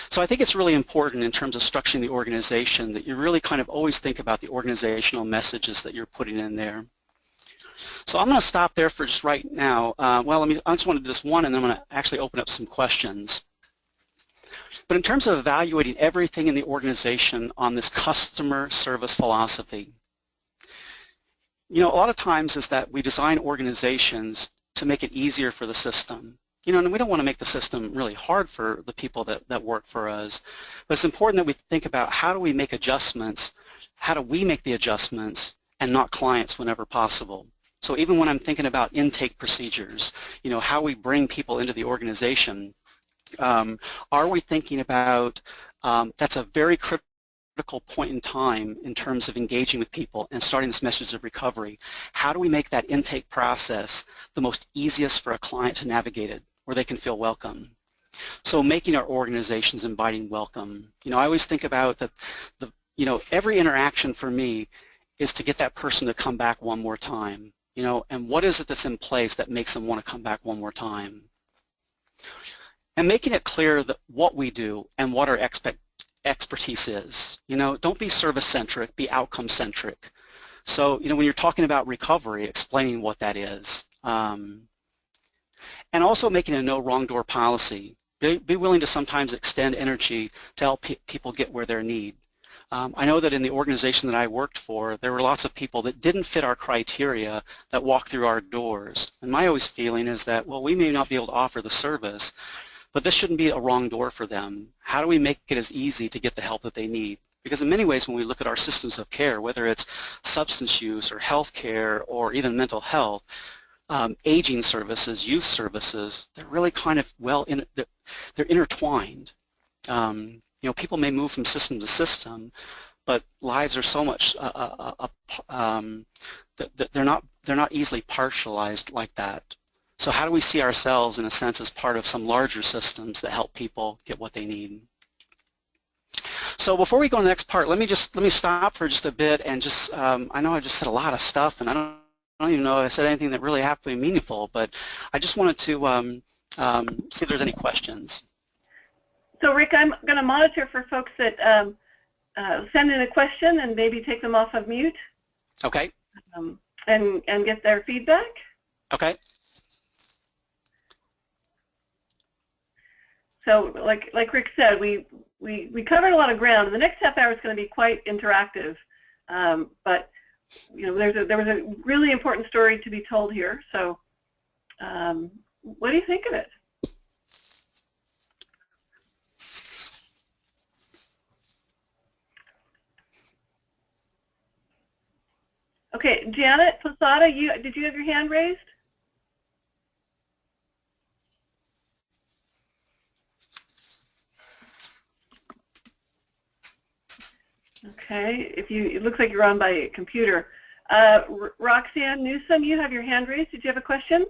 So I think it's really important in terms of structuring the organization that you really kind of always think about the organizational messages that you're putting in there. So I'm going to stop there for just right now. I just want to do this one, and then I'm going to actually open up some questions. But in terms of evaluating everything in the organization on this customer service philosophy, a lot of times is that we design organizations to make it easier for the system. And we don't want to make the system really hard for the people that work for us, but it's important that we think about how do we make adjustments, how do we make the adjustments, and not clients whenever possible. So even when I'm thinking about intake procedures, how we bring people into the organization, are we thinking about that's a very critical point in time in terms of engaging with people and starting this message of recovery. How do we make that intake process the most easiest for a client to navigate it, where they can feel welcome? So making our organizations inviting welcome. I always think about that every interaction for me is to get that person to come back one more time, and what is it that's in place that makes them want to come back one more time? And making it clear that what we do and what our expertise is. Don't be service-centric, be outcome-centric. So, when you're talking about recovery, explaining what that is. And also making a no wrong door policy. Be willing to sometimes extend energy to help people get where they're need. I know that in the organization that I worked for, there were lots of people that didn't fit our criteria that walked through our doors. And my always feeling is that, well, we may not be able to offer the service, but this shouldn't be a wrong door for them. How do we make it as easy to get the help that they need? Because in many ways when we look at our systems of care, whether it's substance use or health care or even mental health, aging services, youth services, they're really kind of they're intertwined. People may move from system to system, but lives are so much they're not easily partialized like that. So how do we see ourselves in a sense as part of some larger systems that help people get what they need? So before we go to the next part, let me stop for just a bit and just I know I just said a lot of stuff, and I don't even know if I said anything that really happened to be meaningful, but I just wanted to see if there's any questions. So Rick, I'm going to monitor for folks that send in a question and maybe take them off of mute. Okay. And get their feedback. Okay. So like Rick said, we covered a lot of ground, and the next half hour is going to be quite interactive. But there was a really important story to be told here. So what do you think of it? Okay, Janet Posada, did you have your hand raised? Okay, it looks like you're on by a computer. Roxanne Newsom, you have your hand raised. Did you have a question?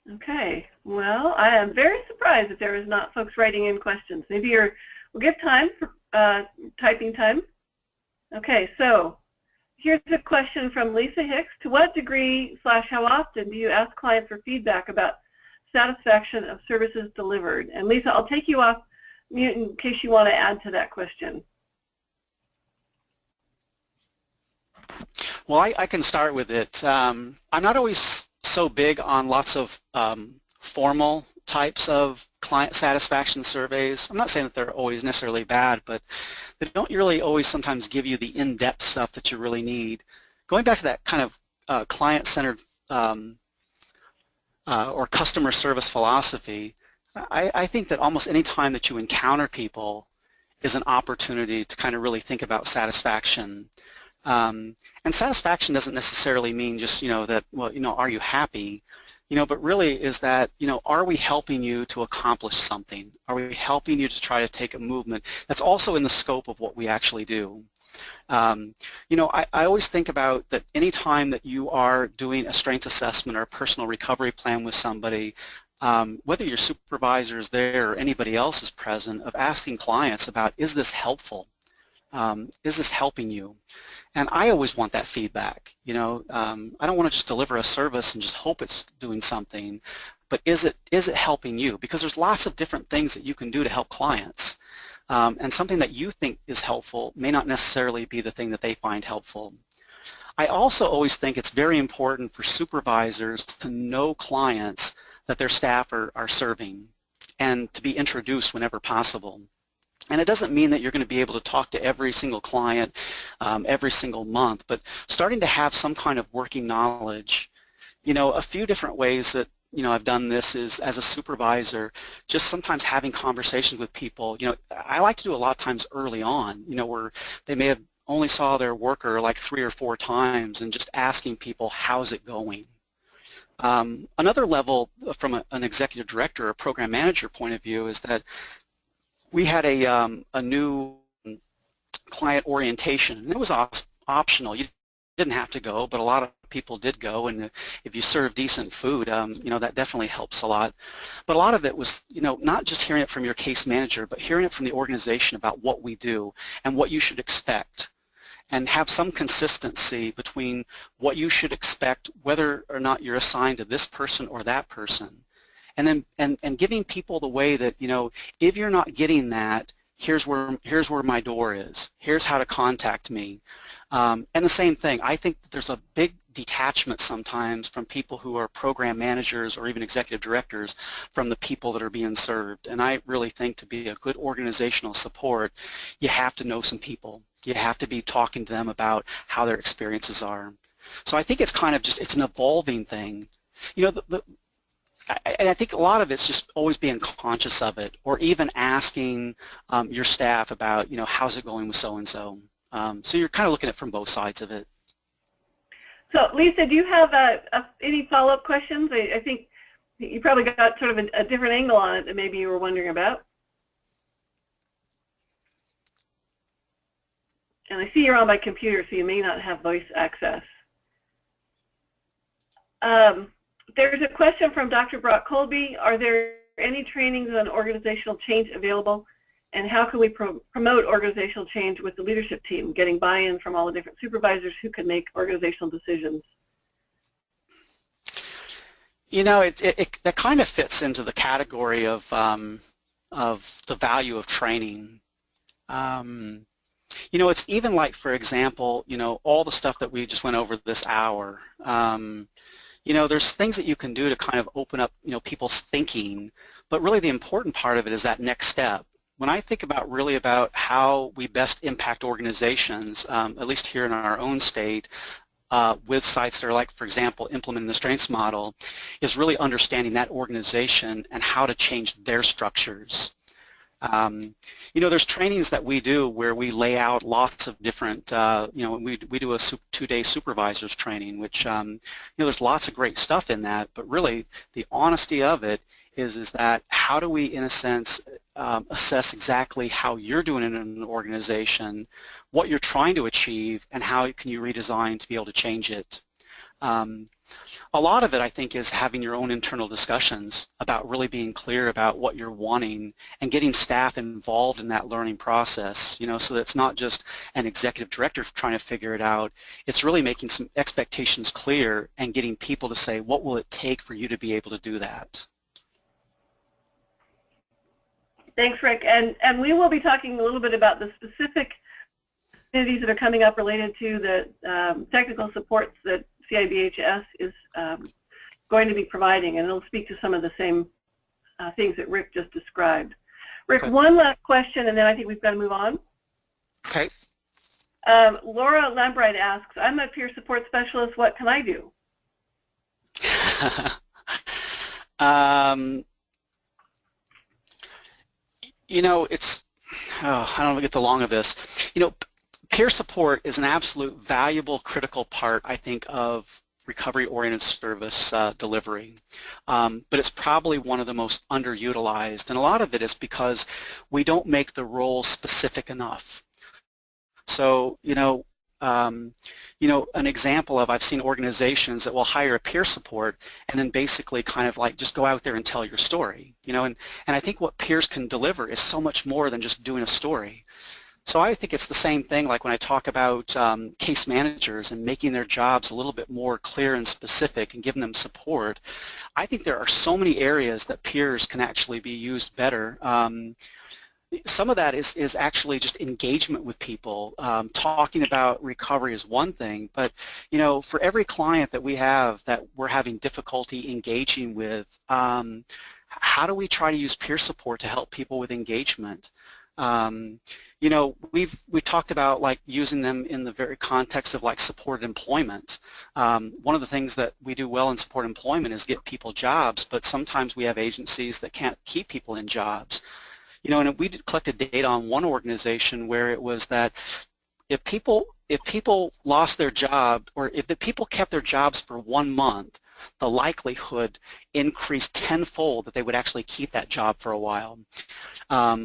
Okay, well, I am very surprised that there is not folks writing in questions. Maybe we'll give time for typing time. Okay, so here's a question from Lisa Hicks. To what degree / how often do you ask clients for feedback about satisfaction of services delivered? And Lisa, I'll take you off mute in case you want to add to that question. Well, I can start with it. I'm not always so big on lots of formal types of client satisfaction surveys. I'm not saying that they're always necessarily bad, but they don't really always sometimes give you the in-depth stuff that you really need. Going back to that kind of client-centered or customer service philosophy, I think that almost any time that you encounter people is an opportunity to kind of really think about satisfaction. And satisfaction doesn't necessarily mean just, that, well, are you happy? But really is that, are we helping you to accomplish something? Are we helping you to try to take a movement that's also in the scope of what we actually do? I always think about that any time that you are doing a strengths assessment or a personal recovery plan with somebody, whether your supervisor is there or anybody else is present, of asking clients about, is this helpful? Is this helping you? And I always want that feedback. You know, I don't want to just deliver a service and just hope it's doing something, but is it helping you? Because there's lots of different things that you can do to help clients. And something that you think is helpful may not necessarily be the thing that they find helpful. I also always think it's very important for supervisors to know clients that their staff are serving and to be introduced whenever possible. And it doesn't mean that you're going to be able to talk to every single client every single month, but starting to have some kind of working knowledge. You know, a few different ways that, you know, I've done this is, as a supervisor, just sometimes having conversations with people. You know, I like to do a lot of times early on, you know, where they may have only saw their worker like 3 or 4 times, and just asking people, how's it going? Another level from an executive director or program manager point of view is that we had a new client orientation, and it was optional. You didn't have to go, but a lot of people did go, and if you serve decent food, you know, that definitely helps a lot. But a lot of it was, you know, not just hearing it from your case manager, but hearing it from the organization about what we do and what you should expect, and have some consistency between what you should expect, whether or not you're assigned to this person or that person. And then and giving people the way that, you know, if you're not getting that, here's where my door is. Here's how to contact me. And the same thing, I think that there's a big detachment sometimes from people who are program managers or even executive directors from the people that are being served. And I really think to be a good organizational support, you have to know some people. You have to be talking to them about how their experiences are. So I think it's kind of just, it's an evolving thing. You know, and I think a lot of it's just always being conscious of it, or even asking your staff about, you know, how's it going with so-and-so. So you're kind of looking at it from both sides of it. So Lisa, do you have any follow-up questions? I think you probably got sort of a different angle on it that maybe you were wondering about. And I see you're on my computer, so you may not have voice access. There's a question from Dr. Brock Colby. Are there any trainings on organizational change available? And how can we promote organizational change with the leadership team, getting buy-in from all the different supervisors who can make organizational decisions? You know, that kind of fits into the category of the value of training. You know, it's even like, for example, you know, all the stuff that we just went over this hour. You know, there's things that you can do to kind of open up, you know, people's thinking, but really the important part of it is that next step. When I think about really about how we best impact organizations, at least here in our own state, with sites that are like, for example, implementing the strengths model, is really understanding that organization and how to change their structures. You know, there's trainings that we do where we lay out lots of different, you know, we do a 2-day supervisors training, which, you know, there's lots of great stuff in that, but really the honesty of it is that how do we, in a sense, assess exactly how you're doing it in an organization, what you're trying to achieve, and how can you redesign to be able to change it. A lot of it, I think, is having your own internal discussions about really being clear about what you're wanting and getting staff involved in that learning process, you know, so that it's not just an executive director trying to figure it out. It's really making some expectations clear and getting people to say, what will it take for you to be able to do that? Thanks, Rick. And we will be talking a little bit about the specific activities that are coming up related to the technical supports that CIBHS is going to be providing, and it'll speak to some of the same things that Rick just described. Rick, okay. One last question, and then I think we've got to move on. Okay. Laura Lambright asks, I'm a peer support specialist. What can I do? You know, it's, I don't want to get the long of this. You know, peer support is an absolute valuable, critical part, I think, of recovery-oriented service delivery. But it's probably one of the most underutilized, and a lot of it is because we don't make the role specific enough. So, you know, you know, an example of, I've seen organizations that will hire a peer support and then basically kind of like just go out there and tell your story, you know, and I think what peers can deliver is so much more than just doing a story. So I think it's the same thing like when I talk about case managers and making their jobs a little bit more clear and specific and giving them support. I think there are so many areas that peers can actually be used better. Some of that is actually just engagement with people. Talking about recovery is one thing, but you know, for every client that we have that we're having difficulty engaging with, how do we try to use peer support to help people with engagement? You know, we talked about like using them in the very context of like supported employment. One of the things that we do well in support employment is get people jobs, but sometimes we have agencies that can't keep people in jobs. You know, and we collected data on one organization where it was that if people lost their job, or if the people kept their jobs for 1 month, the likelihood increased tenfold that they would actually keep that job for a while.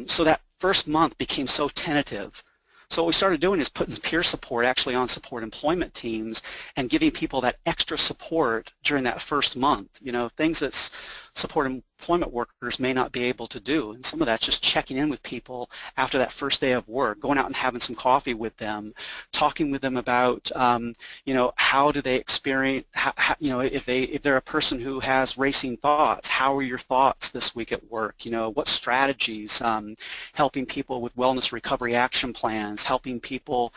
So that first month became so tentative. So what we started doing is putting peer support actually on support employment teams and giving people that extra support during that first month, you know, things that support employment workers may not be able to do. And some of that's just checking in with people after that first day of work, going out and having some coffee with them, talking with them about, you know, how do they experience, you know, if they're a person who has racing thoughts, how are your thoughts this week at work? You know, what strategies, helping people with wellness recovery action plans, helping people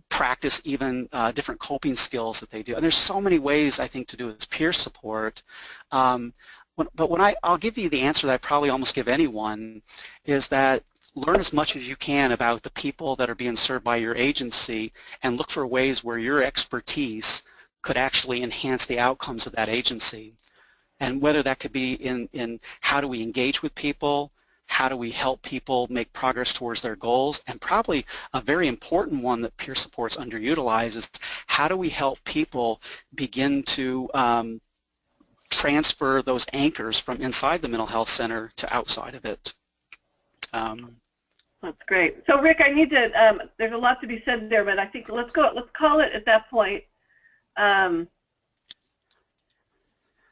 practice even different coping skills that they do. And there's so many ways I think to do with peer support. But I'll give you the answer that I probably almost give anyone, is that learn as much as you can about the people that are being served by your agency and look for ways where your expertise could actually enhance the outcomes of that agency. And whether that could be in how do we engage with people, how do we help people make progress towards their goals, and probably a very important one that peer support's underutilized is how do we help people begin to transfer those anchors from inside the mental health center to outside of it. That's great. So Rick, I need to, there's a lot to be said there, but I think let's call it at that point.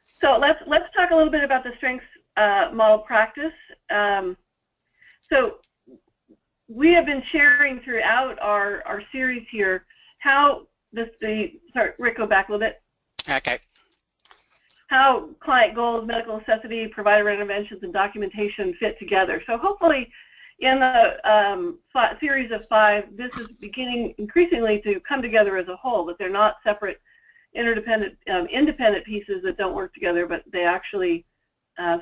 So let's talk a little bit about the strengths model practice. So we have been sharing throughout our series here how sorry, Rick, go back a little bit. Okay. How client goals, medical necessity, provider interventions, and documentation fit together. So hopefully in the series of 5, this is beginning increasingly to come together as a whole, that they're not separate, interdependent, independent pieces that don't work together, but they actually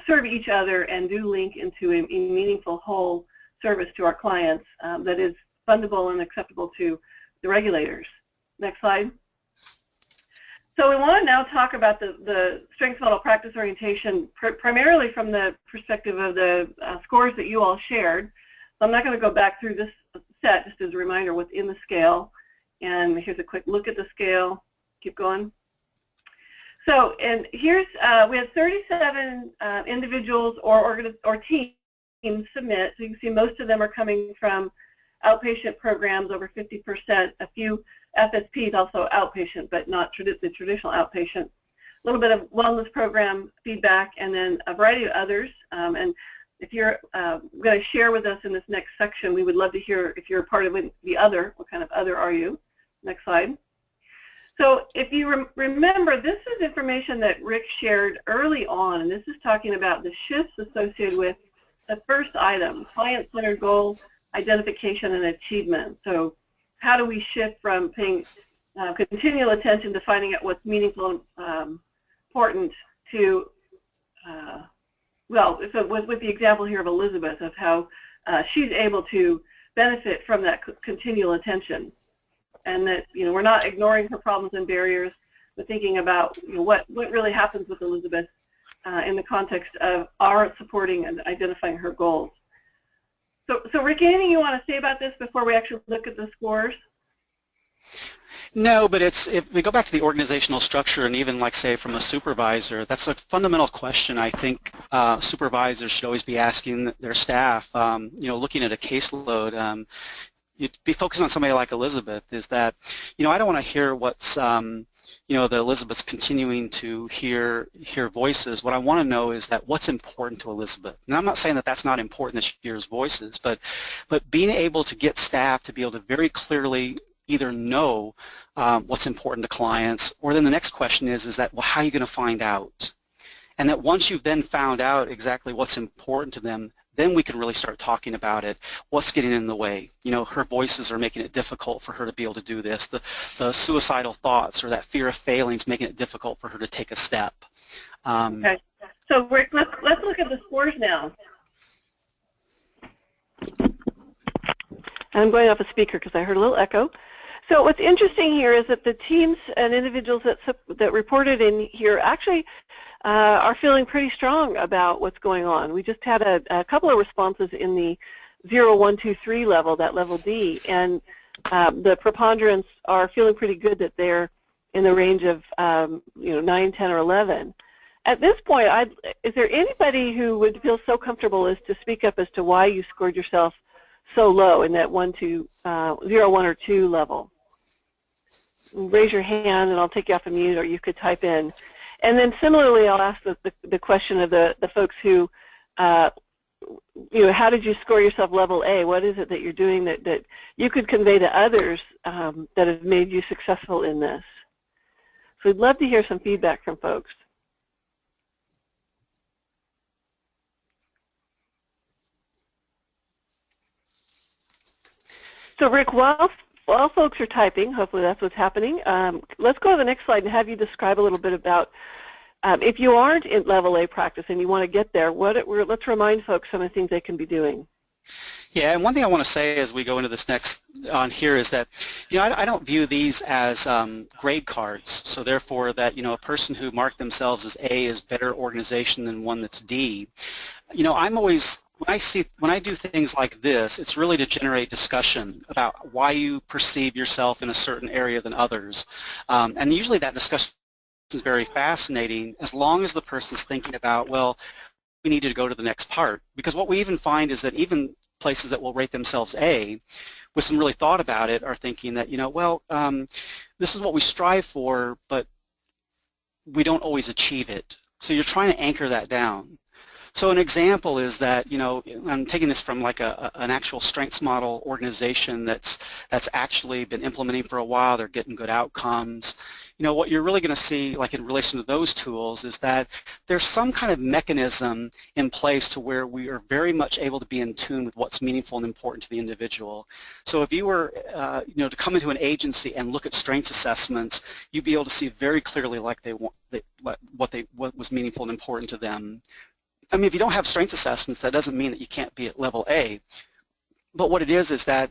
serve each other and do link into a meaningful whole service to our clients that is fundable and acceptable to the regulators. Next slide. So we want to now talk about the strengths model practice orientation primarily from the perspective of the scores that you all shared. So I'm not going to go back through this set, just as a reminder what's in the scale. And here's a quick look at the scale. Keep going. So, and here's, we have 37 individuals or teams submit. So you can see most of them are coming from outpatient programs, over 50%, a few FSPs, also outpatient, but not the traditional outpatient. A little bit of wellness program feedback, and then a variety of others. And if you're going to share with us in this next section, we would love to hear if you're a part of the other. What kind of other are you? Next slide. So if you remember, this is information that Rick shared early on, and this is talking about the shifts associated with the first item, client-centered goal identification and achievement. So how do we shift from paying continual attention to finding out what's meaningful and important to, well, so with the example here of Elizabeth, of how she's able to benefit from that continual attention. And that, you know, we're not ignoring her problems and barriers, but thinking about, you know, what really happens with Elizabeth in the context of our supporting and identifying her goals. So Rick, anything you want to say about this before we actually look at the scores? No, but if we go back to the organizational structure and even like say from a supervisor, that's a fundamental question I think supervisors should always be asking their staff, you know, looking at a caseload. you'd be focusing on somebody like Elizabeth is that, I don't want to hear what's, that Elizabeth's continuing to hear voices. What I want to know is that what's important to Elizabeth. And I'm not saying that that's not important that she hears voices, but being able to get staff to be able to very clearly either know what's important to clients, or then the next question is that, well, how are you going to find out? And that once you've then found out exactly what's important to them, then we can really start talking about it. What's getting in the way? Her voices are making it difficult for her to be able to do this. The suicidal thoughts or that fear of failing is making it difficult for her to take a step. Okay. So Rick, let's look at the scores now. I'm going off a speaker because I heard a little echo. So what's interesting here is that the teams and individuals that reported in here actually are feeling pretty strong about what's going on. We just had a couple of responses in the 0, 1, 2, 3 level, that level D, and the preponderance are feeling pretty good that they're in the range of 9, 10, or 11. At this point, is there anybody who would feel so comfortable as to speak up as to why you scored yourself so low in that 0, 1, or 2 level? Raise your hand and I'll take you off of mute, or you could type in. And then similarly, I'll ask the question of the folks who, how did you score yourself level A? What is it that you're doing that you could convey to others that have made you successful in this? So we'd love to hear some feedback from folks. So Rick, while folks are typing, hopefully that's what's happening, let's go to the next slide and have you describe a little bit about if you aren't in level A practice and you want to get there, let's remind folks some of the things they can be doing. Yeah, and one thing I want to say as we go into this next on here is that, I don't view these as grade cards. So therefore that, a person who marked themselves as A is better organization than one that's D. I'm always, when I do things like this, it's really to generate discussion about why you perceive yourself in a certain area than others. And usually that discussion is very fascinating as long as the person's thinking about, well, we need to go to the next part. Because what we even find is that even places that will rate themselves A, with some really thought about it, are thinking that, this is what we strive for, but we don't always achieve it. So you're trying to anchor that down. So an example is that, I'm taking this from like an actual strengths model organization that's actually been implementing for a while. They're getting good outcomes. What you're really going to see, like in relation to those tools, is that there's some kind of mechanism in place to where we are very much able to be in tune with what's meaningful and important to the individual. So if you were, to come into an agency and look at strengths assessments, you'd be able to see very clearly like what was meaningful and important to them. I mean, if you don't have strengths assessments, that doesn't mean that you can't be at level A. But what it is that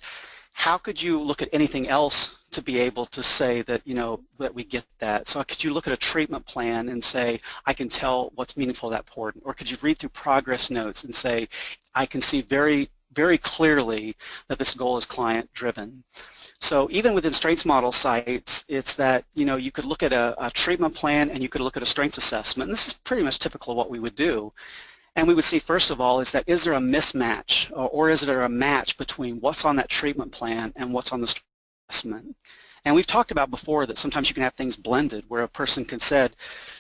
how could you look at anything else to be able to say that, that we get that? So could you look at a treatment plan and say, I can tell what's meaningful, that important? Or could you read through progress notes and say, I can see very, very clearly that this goal is client-driven? So even within strengths model sites, it's that, you could look at a treatment plan and you could look at a strengths assessment. And this is pretty much typical of what we would do. And we would see, first of all, is there a mismatch, or is there a match between what's on that treatment plan and what's on the strengths assessment? And we've talked about before that sometimes you can have things blended, where a person can say,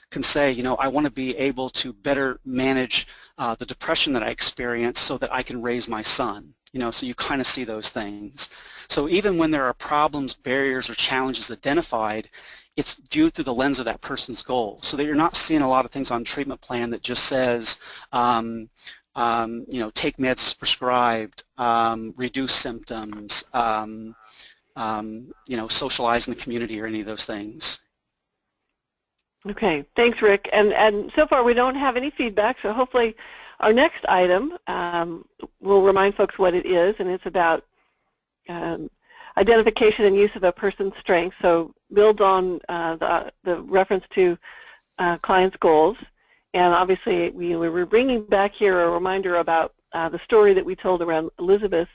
I want to be able to better manage the depression that I experience so that I can raise my son. So you kind of see those things. So even when there are problems, barriers, or challenges identified, it's viewed through the lens of that person's goal, so that you're not seeing a lot of things on treatment plan that just says, take meds as prescribed, reduce symptoms, socialize in the community, or any of those things. Okay, thanks, Rick. And so far we don't have any feedback, so hopefully our next item will remind folks what it is, and it's about identification and use of a person's strengths. So builds on the reference to clients' goals. And obviously we're bringing back here a reminder about the story that we told around Elizabeth's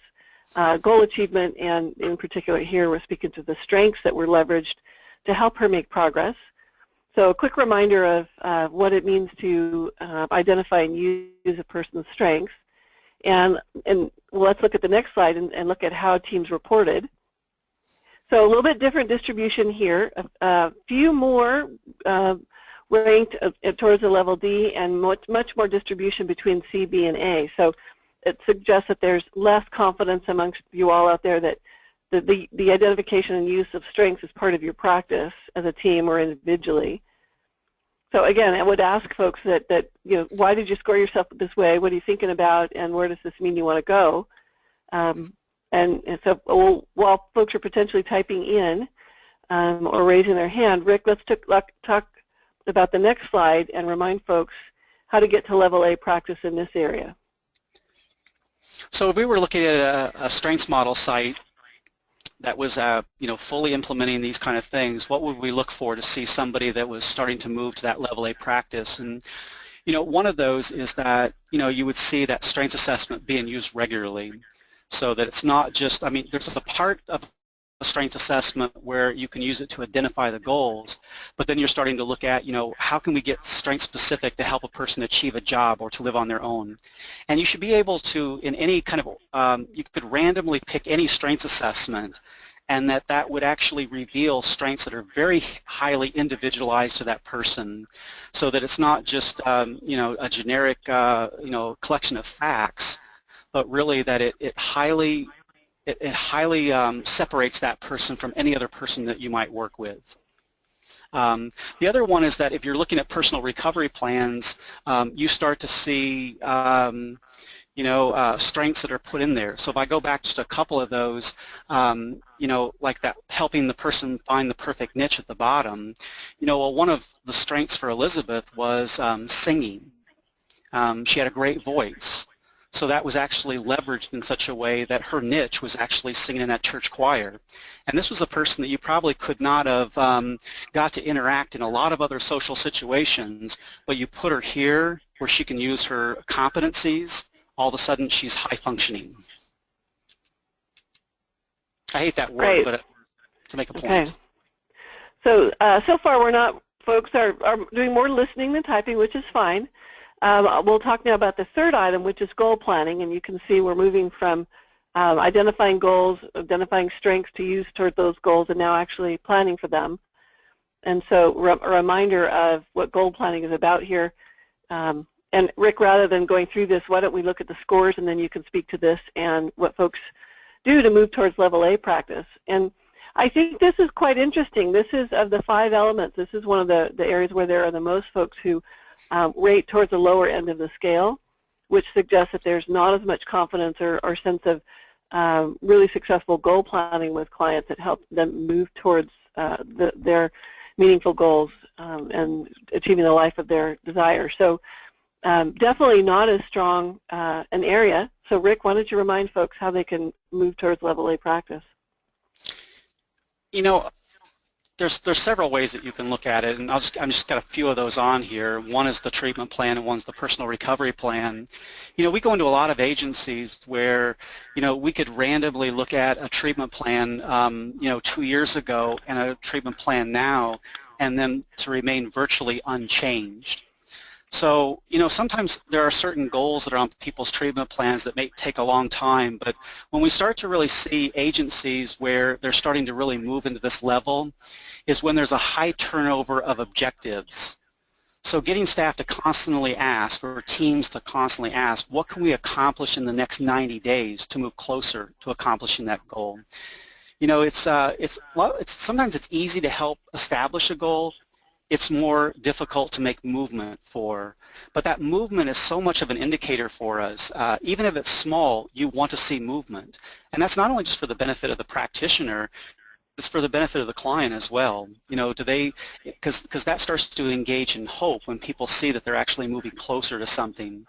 goal achievement, and in particular here we're speaking to the strengths that were leveraged to help her make progress. So a quick reminder of what it means to identify and use a person's strengths. And let's look at the next slide and look at how teams reported. So a little bit different distribution here. A few more ranked towards the level D, and much more distribution between C, B, and A. So it suggests that there's less confidence amongst you all out there that the identification and use of strengths is part of your practice as a team or individually. So again, I would ask folks that why did you score yourself this way? What are you thinking about, and where does this mean you want to go? And so while folks are potentially typing in or raising their hand, Rick, let's talk about the next slide and remind folks how to get to level A practice in this area. So if we were looking at a strengths model site that was fully implementing these kind of things, what would we look for to see somebody that was starting to move to that level A practice? And one of those is that you would see that strengths assessment being used regularly, so that it's not just, there's a part of a strengths assessment where you can use it to identify the goals, but then you're starting to look at, how can we get strength specific to help a person achieve a job or to live on their own? And you should be able to, in any kind of, you could randomly pick any strengths assessment, and that would actually reveal strengths that are very highly individualized to that person, so that it's not just, a generic, collection of facts, but really that it highly separates that person from any other person that you might work with. The other one is that if you're looking at personal recovery plans, you start to see strengths that are put in there. So if I go back just a couple of those, like that helping the person find the perfect niche at the bottom, one of the strengths for Elizabeth was singing. She had a great voice. So that was actually leveraged in such a way that her niche was actually singing in that church choir. And this was a person that you probably could not have got to interact in a lot of other social situations, but you put her here where she can use her competencies, all of a sudden she's high functioning. I hate that word, Right. but to make a point. Okay. So so far folks are doing more listening than typing, which is fine. We'll talk now about the third item, which is goal planning, and you can see we're moving from identifying goals, identifying strengths to use toward those goals, and now actually planning for them. And so a reminder of what goal planning is about here. And Rick, rather than going through this, why don't we look at the scores, and then you can speak to this and what folks do to move towards level A practice. And I think this is quite interesting. This is, of the 5 elements, this is one of the areas where there are the most folks who rate towards the lower end of the scale, which suggests that there's not as much confidence or sense of really successful goal planning with clients that help them move towards their meaningful goals and achieving the life of their desire. So definitely not as strong an area. So Rick, why don't you remind folks how they can move towards level A practice? There's several ways that you can look at it, and I'm just got a few of those on here. One is the treatment plan, and one's the personal recovery plan. We go into a lot of agencies where, we could randomly look at a treatment plan, 2 years ago and a treatment plan now, and then to remain virtually unchanged. So, sometimes there are certain goals that are on people's treatment plans that may take a long time, but when we start to really see agencies where they're starting to really move into this level is when there's a high turnover of objectives. So getting staff to constantly ask, or teams to constantly ask, what can we accomplish in the next 90 days to move closer to accomplishing that goal? Sometimes it's easy to help establish a goal. It's more difficult to make movement for. But that movement is so much of an indicator for us. Even if it's small, you want to see movement. And that's not only just for the benefit of the practitioner, it's for the benefit of the client as well. Because that starts to engage in hope when people see that they're actually moving closer to something.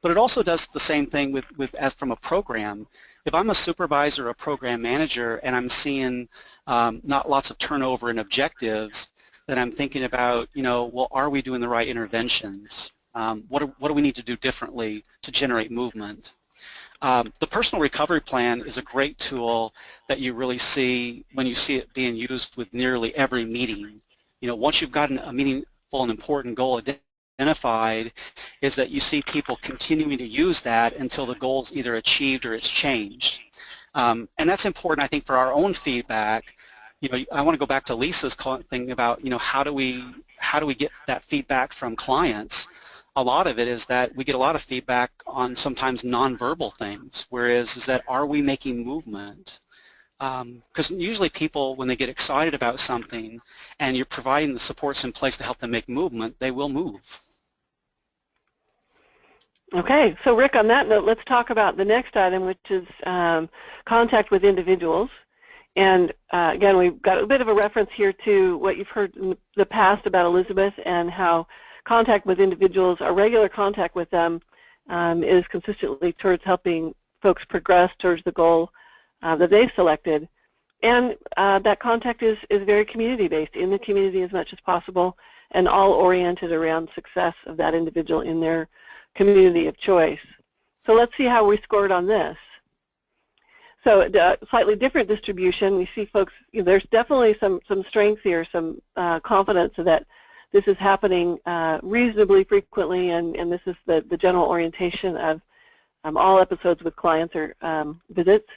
But it also does the same thing as from a program. If I'm a supervisor or a program manager and I'm seeing not lots of turnover in objectives, then I'm thinking about, well, are we doing the right interventions? What do we need to do differently to generate movement? The personal recovery plan is a great tool that you really see when you see it being used with nearly every meeting. Once you've gotten a meaningful and important goal identified is that you see people continuing to use that until the goal is either achieved or it's changed. And that's important, I think, for our own feedback. You know, I want to go back to Lisa's thing about, you know, how do we get that feedback from clients? A lot of it is that we get a lot of feedback on sometimes nonverbal things, whereas is that are we making movement? Because usually people, when they get excited about something and you're providing the supports in place to help them make movement, they will move. Okay, so Rick, on that note, let's talk about the next item, which is contact with individuals. And again, we've got a bit of a reference here to what you've heard in the past about Elizabeth and how contact with individuals, or regular contact with them, is consistently towards helping folks progress towards the goal that they've selected. And that contact is very community-based, in the community as much as possible, and all oriented around success of that individual in their community of choice. So let's see how we scored on this. So slightly different distribution. We see folks, you know, there's definitely some strength here, some confidence that this is happening reasonably frequently, and this is the general orientation of all episodes with clients or visits.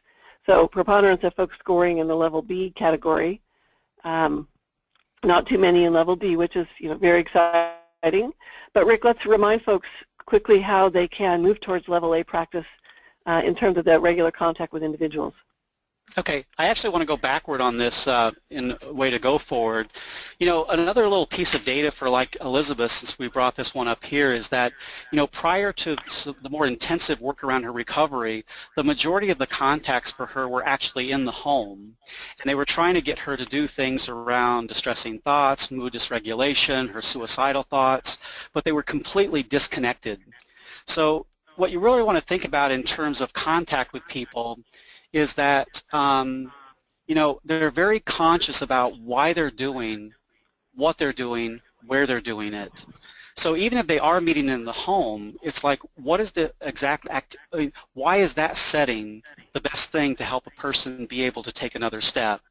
So preponderance of folks scoring in the level B category, not too many in level D, which is, you know, very exciting. But Rick, let's remind folks quickly how they can move towards level A practice in terms of that regular contact with individuals. Okay, I actually want to go backward on this in a way to go forward. You know, another little piece of data for like Elizabeth, since we brought this one up here, is that, you know, prior to the more intensive work around her recovery, the majority of the contacts for her were actually in the home. And they were trying to get her to do things around distressing thoughts, mood dysregulation, her suicidal thoughts, but they were completely disconnected. So what you really want to think about in terms of contact with people is that, you know, they're very conscious about why they're doing what they're doing, where they're doing it. So even if they are meeting in the home, it's like, what is the exact why is that setting the best thing to help a person be able to take another step?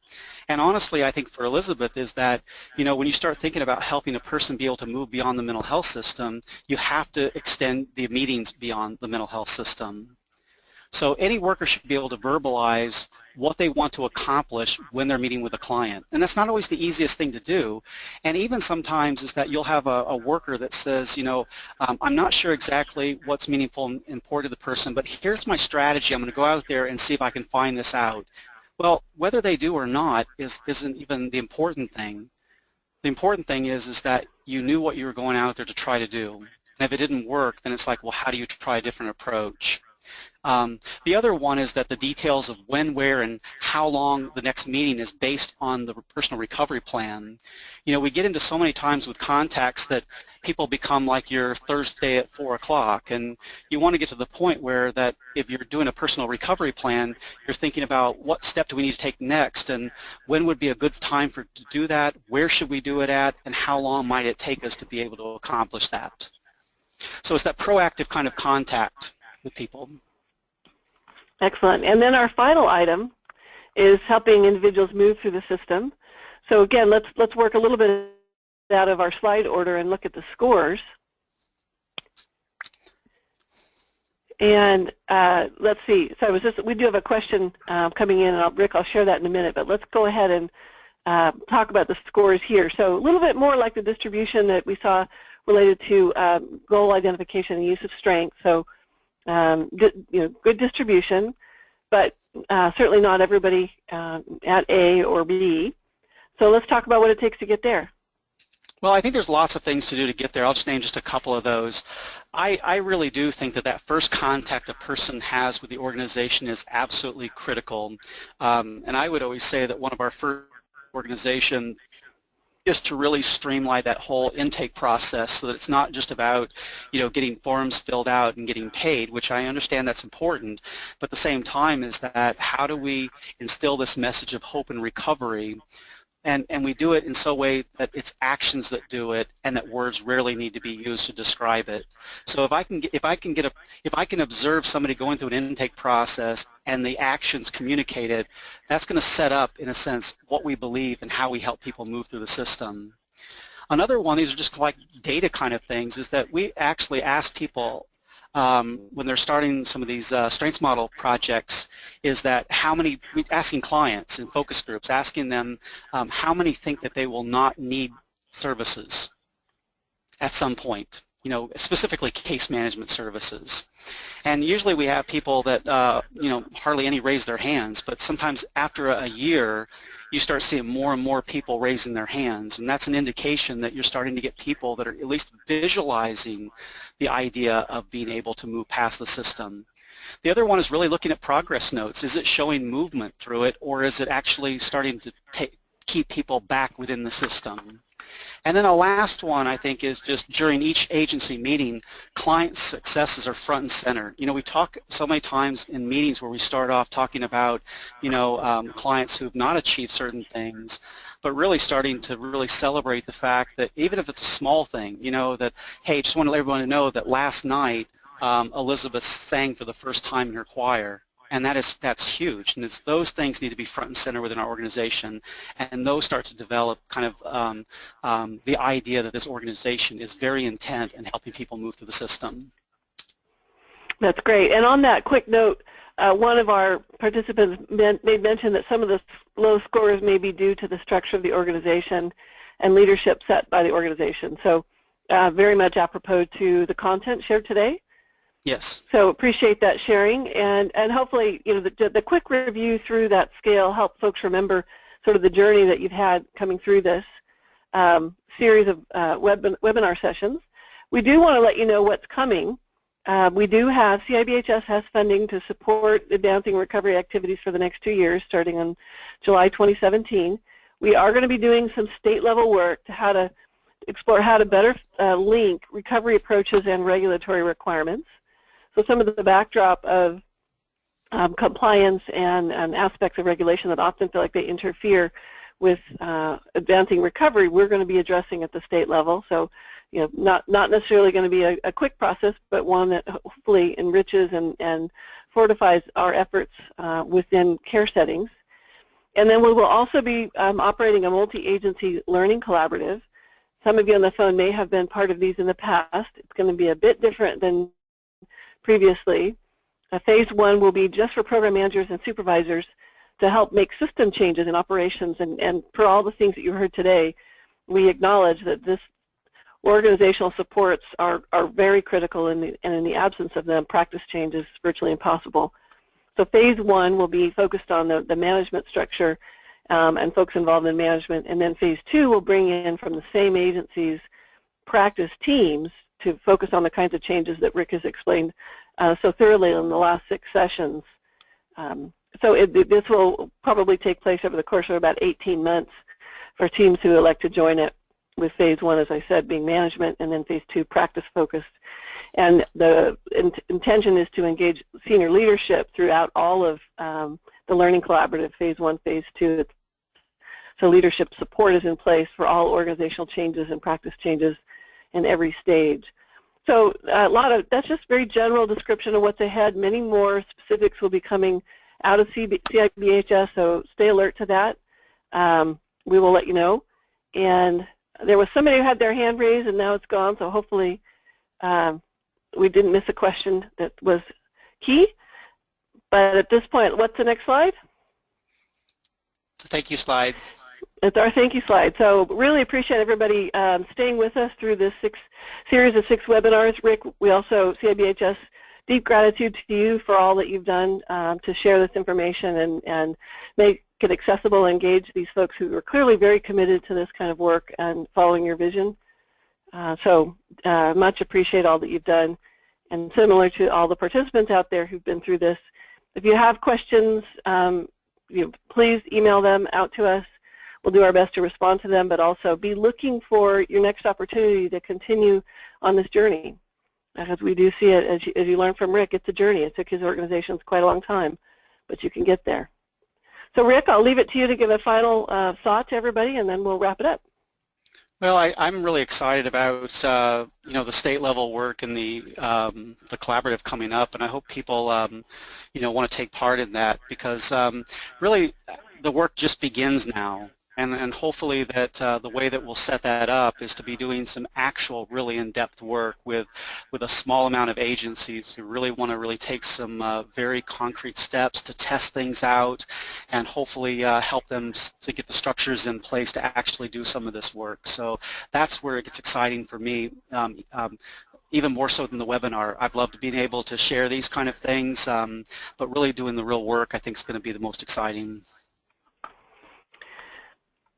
And honestly, I think for Elizabeth is that, you know, when you start thinking about helping a person be able to move beyond the mental health system, you have to extend the meetings beyond the mental health system. So any worker should be able to verbalize what they want to accomplish when they're meeting with a client. And that's not always the easiest thing to do. And even sometimes is that you'll have a worker that says, you know, I'm not sure exactly what's meaningful and important to the person, but here's my strategy. I'm going to go out there and see if I can find this out. Well, whether they do or not isn't even the important thing. The important thing is that you knew what you were going out there to try to do. And if it didn't work, then it's like, well, how do you try a different approach? The other one is that the details of when, where, and how long the next meeting is based on the personal recovery plan. You know, we get into so many times with contacts that people become like your Thursday at 4 o'clock, and you want to get to the point where that if you're doing a personal recovery plan, you're thinking about what step do we need to take next, and when would be a good time to do that, where should we do it at, and how long might it take us to be able to accomplish that. So it's that proactive kind of contact with people. Excellent. And then our final item is helping individuals move through the system. So again, let's work a little bit out of our slide order and look at the scores. And let's see. So we do have a question coming in, and Rick, I'll share that in a minute. But let's go ahead and talk about the scores here. So a little bit more like the distribution that we saw related to goal identification and use of strength. So good distribution, but certainly not everybody at A or B. So let's talk about what it takes to get there. Well, I think there's lots of things to do to get there. I'll just name just a couple of those. I really do think that first contact a person has with the organization is absolutely critical. And I would always say that one of our first organization is to really streamline that whole intake process so that it's not just about, you know, getting forms filled out and getting paid, which I understand that's important, but at the same time is that how do we instill this message of hope and recovery, and we do it in so a way that it's actions that do it and that words rarely need to be used to describe it. So if I can observe somebody going through an intake process and the actions communicated, that's going to set up in a sense what we believe and how we help people move through the system. Another one, these are just like data kind of things, is that we actually ask people when they're starting some of these strengths model projects, is that asking clients in focus groups, asking them how many think that they will not need services at some point, you know, specifically case management services. And usually we have people that, you know, hardly any raise their hands, but sometimes after a year, you start seeing more and more people raising their hands, and that's an indication that you're starting to get people that are at least visualizing the idea of being able to move past the system. The other one is really looking at progress notes. Is it showing movement through it, or is it actually starting to keep people back within the system? And then the last one, I think, is just during each agency meeting, client successes are front and center. You know, we talk so many times in meetings where we start off talking about, you know, clients who have not achieved certain things, but really starting to really celebrate the fact that even if it's a small thing, you know, that, hey, just want to let everyone know that last night Elizabeth sang for the first time in her choir. And that's huge, and those things need to be front and center within our organization, and those start to develop kind of the idea that this organization is very intent in helping people move through the system. That's great. And on that quick note, one of our participants made mention that some of the low scores may be due to the structure of the organization and leadership set by the organization. So very much apropos to the content shared today. Yes. So appreciate that sharing, and hopefully, you know, the quick review through that scale help folks remember sort of the journey that you've had coming through this series of webinar sessions. We do want to let you know what's coming. We do have, CIBHS has funding to support advancing recovery activities for the next 2 years, starting in July 2017. We are going to be doing some state-level work to explore how to better link recovery approaches and regulatory requirements. So some of the backdrop of compliance and aspects of regulation that often feel like they interfere with advancing recovery, we're going to be addressing at the state level. So, you know, not necessarily going to be a quick process, but one that hopefully enriches and fortifies our efforts within care settings. And then we will also be operating a multi-agency learning collaborative. Some of you on the phone may have been part of these in the past. It's going to be a bit different than previously. Phase 1 will be just for program managers and supervisors to help make system changes in operations, and for all the things that you heard today, we acknowledge that this organizational supports are very critical, and in the absence of them, practice change is virtually impossible. So phase 1 will be focused on the management structure and folks involved in management, and then phase 2 will bring in from the same agencies practice teams to focus on the kinds of changes that Rick has explained so thoroughly in the last 6 sessions. So this will probably take place over the course of about 18 months for teams who elect to join it, with phase 1, as I said, being management, and then phase 2 practice focused. And the intention is to engage senior leadership throughout all of the learning collaborative, phase 1, phase 2. So leadership support is in place for all organizational changes and practice changes in every stage. So that's just very general description of what's ahead. Many more specifics will be coming out of CIBHS, so stay alert to that. We will let you know. And there was somebody who had their hand raised and now it's gone, so hopefully we didn't miss a question that was key. But at this point, what's the next slide? Thank you slide. It's our thank you slide. So really appreciate everybody staying with us through this series of 6 webinars. Rick, we also, CIBHS, deep gratitude to you for all that you've done to share this information and make it accessible and engage these folks who are clearly very committed to this kind of work and following your vision. So much appreciate all that you've done, and similar to all the participants out there who've been through this. If you have questions, please email them out to us. We'll do our best to respond to them, but also be looking for your next opportunity to continue on this journey. Because we do see it, as you learned from Rick, it's a journey. It took his organizations quite a long time, but you can get there. So Rick, I'll leave it to you to give a final thought to everybody, and then we'll wrap it up. Well, I'm really excited about the state level work and the collaborative coming up, and I hope people want to take part in that, because really the work just begins now. And hopefully that the way that we'll set that up is to be doing some actual really in-depth work with a small amount of agencies who really want to really take some very concrete steps to test things out and hopefully help them to get the structures in place to actually do some of this work. So that's where it gets exciting for me. Even more so than the webinar. I've loved being able to share these kind of things, but really doing the real work I think is going to be the most exciting.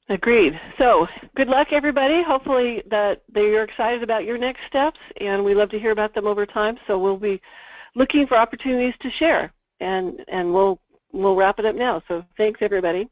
Agreed. So good luck, everybody. Hopefully that you're excited about your next steps, and we love to hear about them over time. So we'll be looking for opportunities to share, and we'll wrap it up now. So thanks, everybody.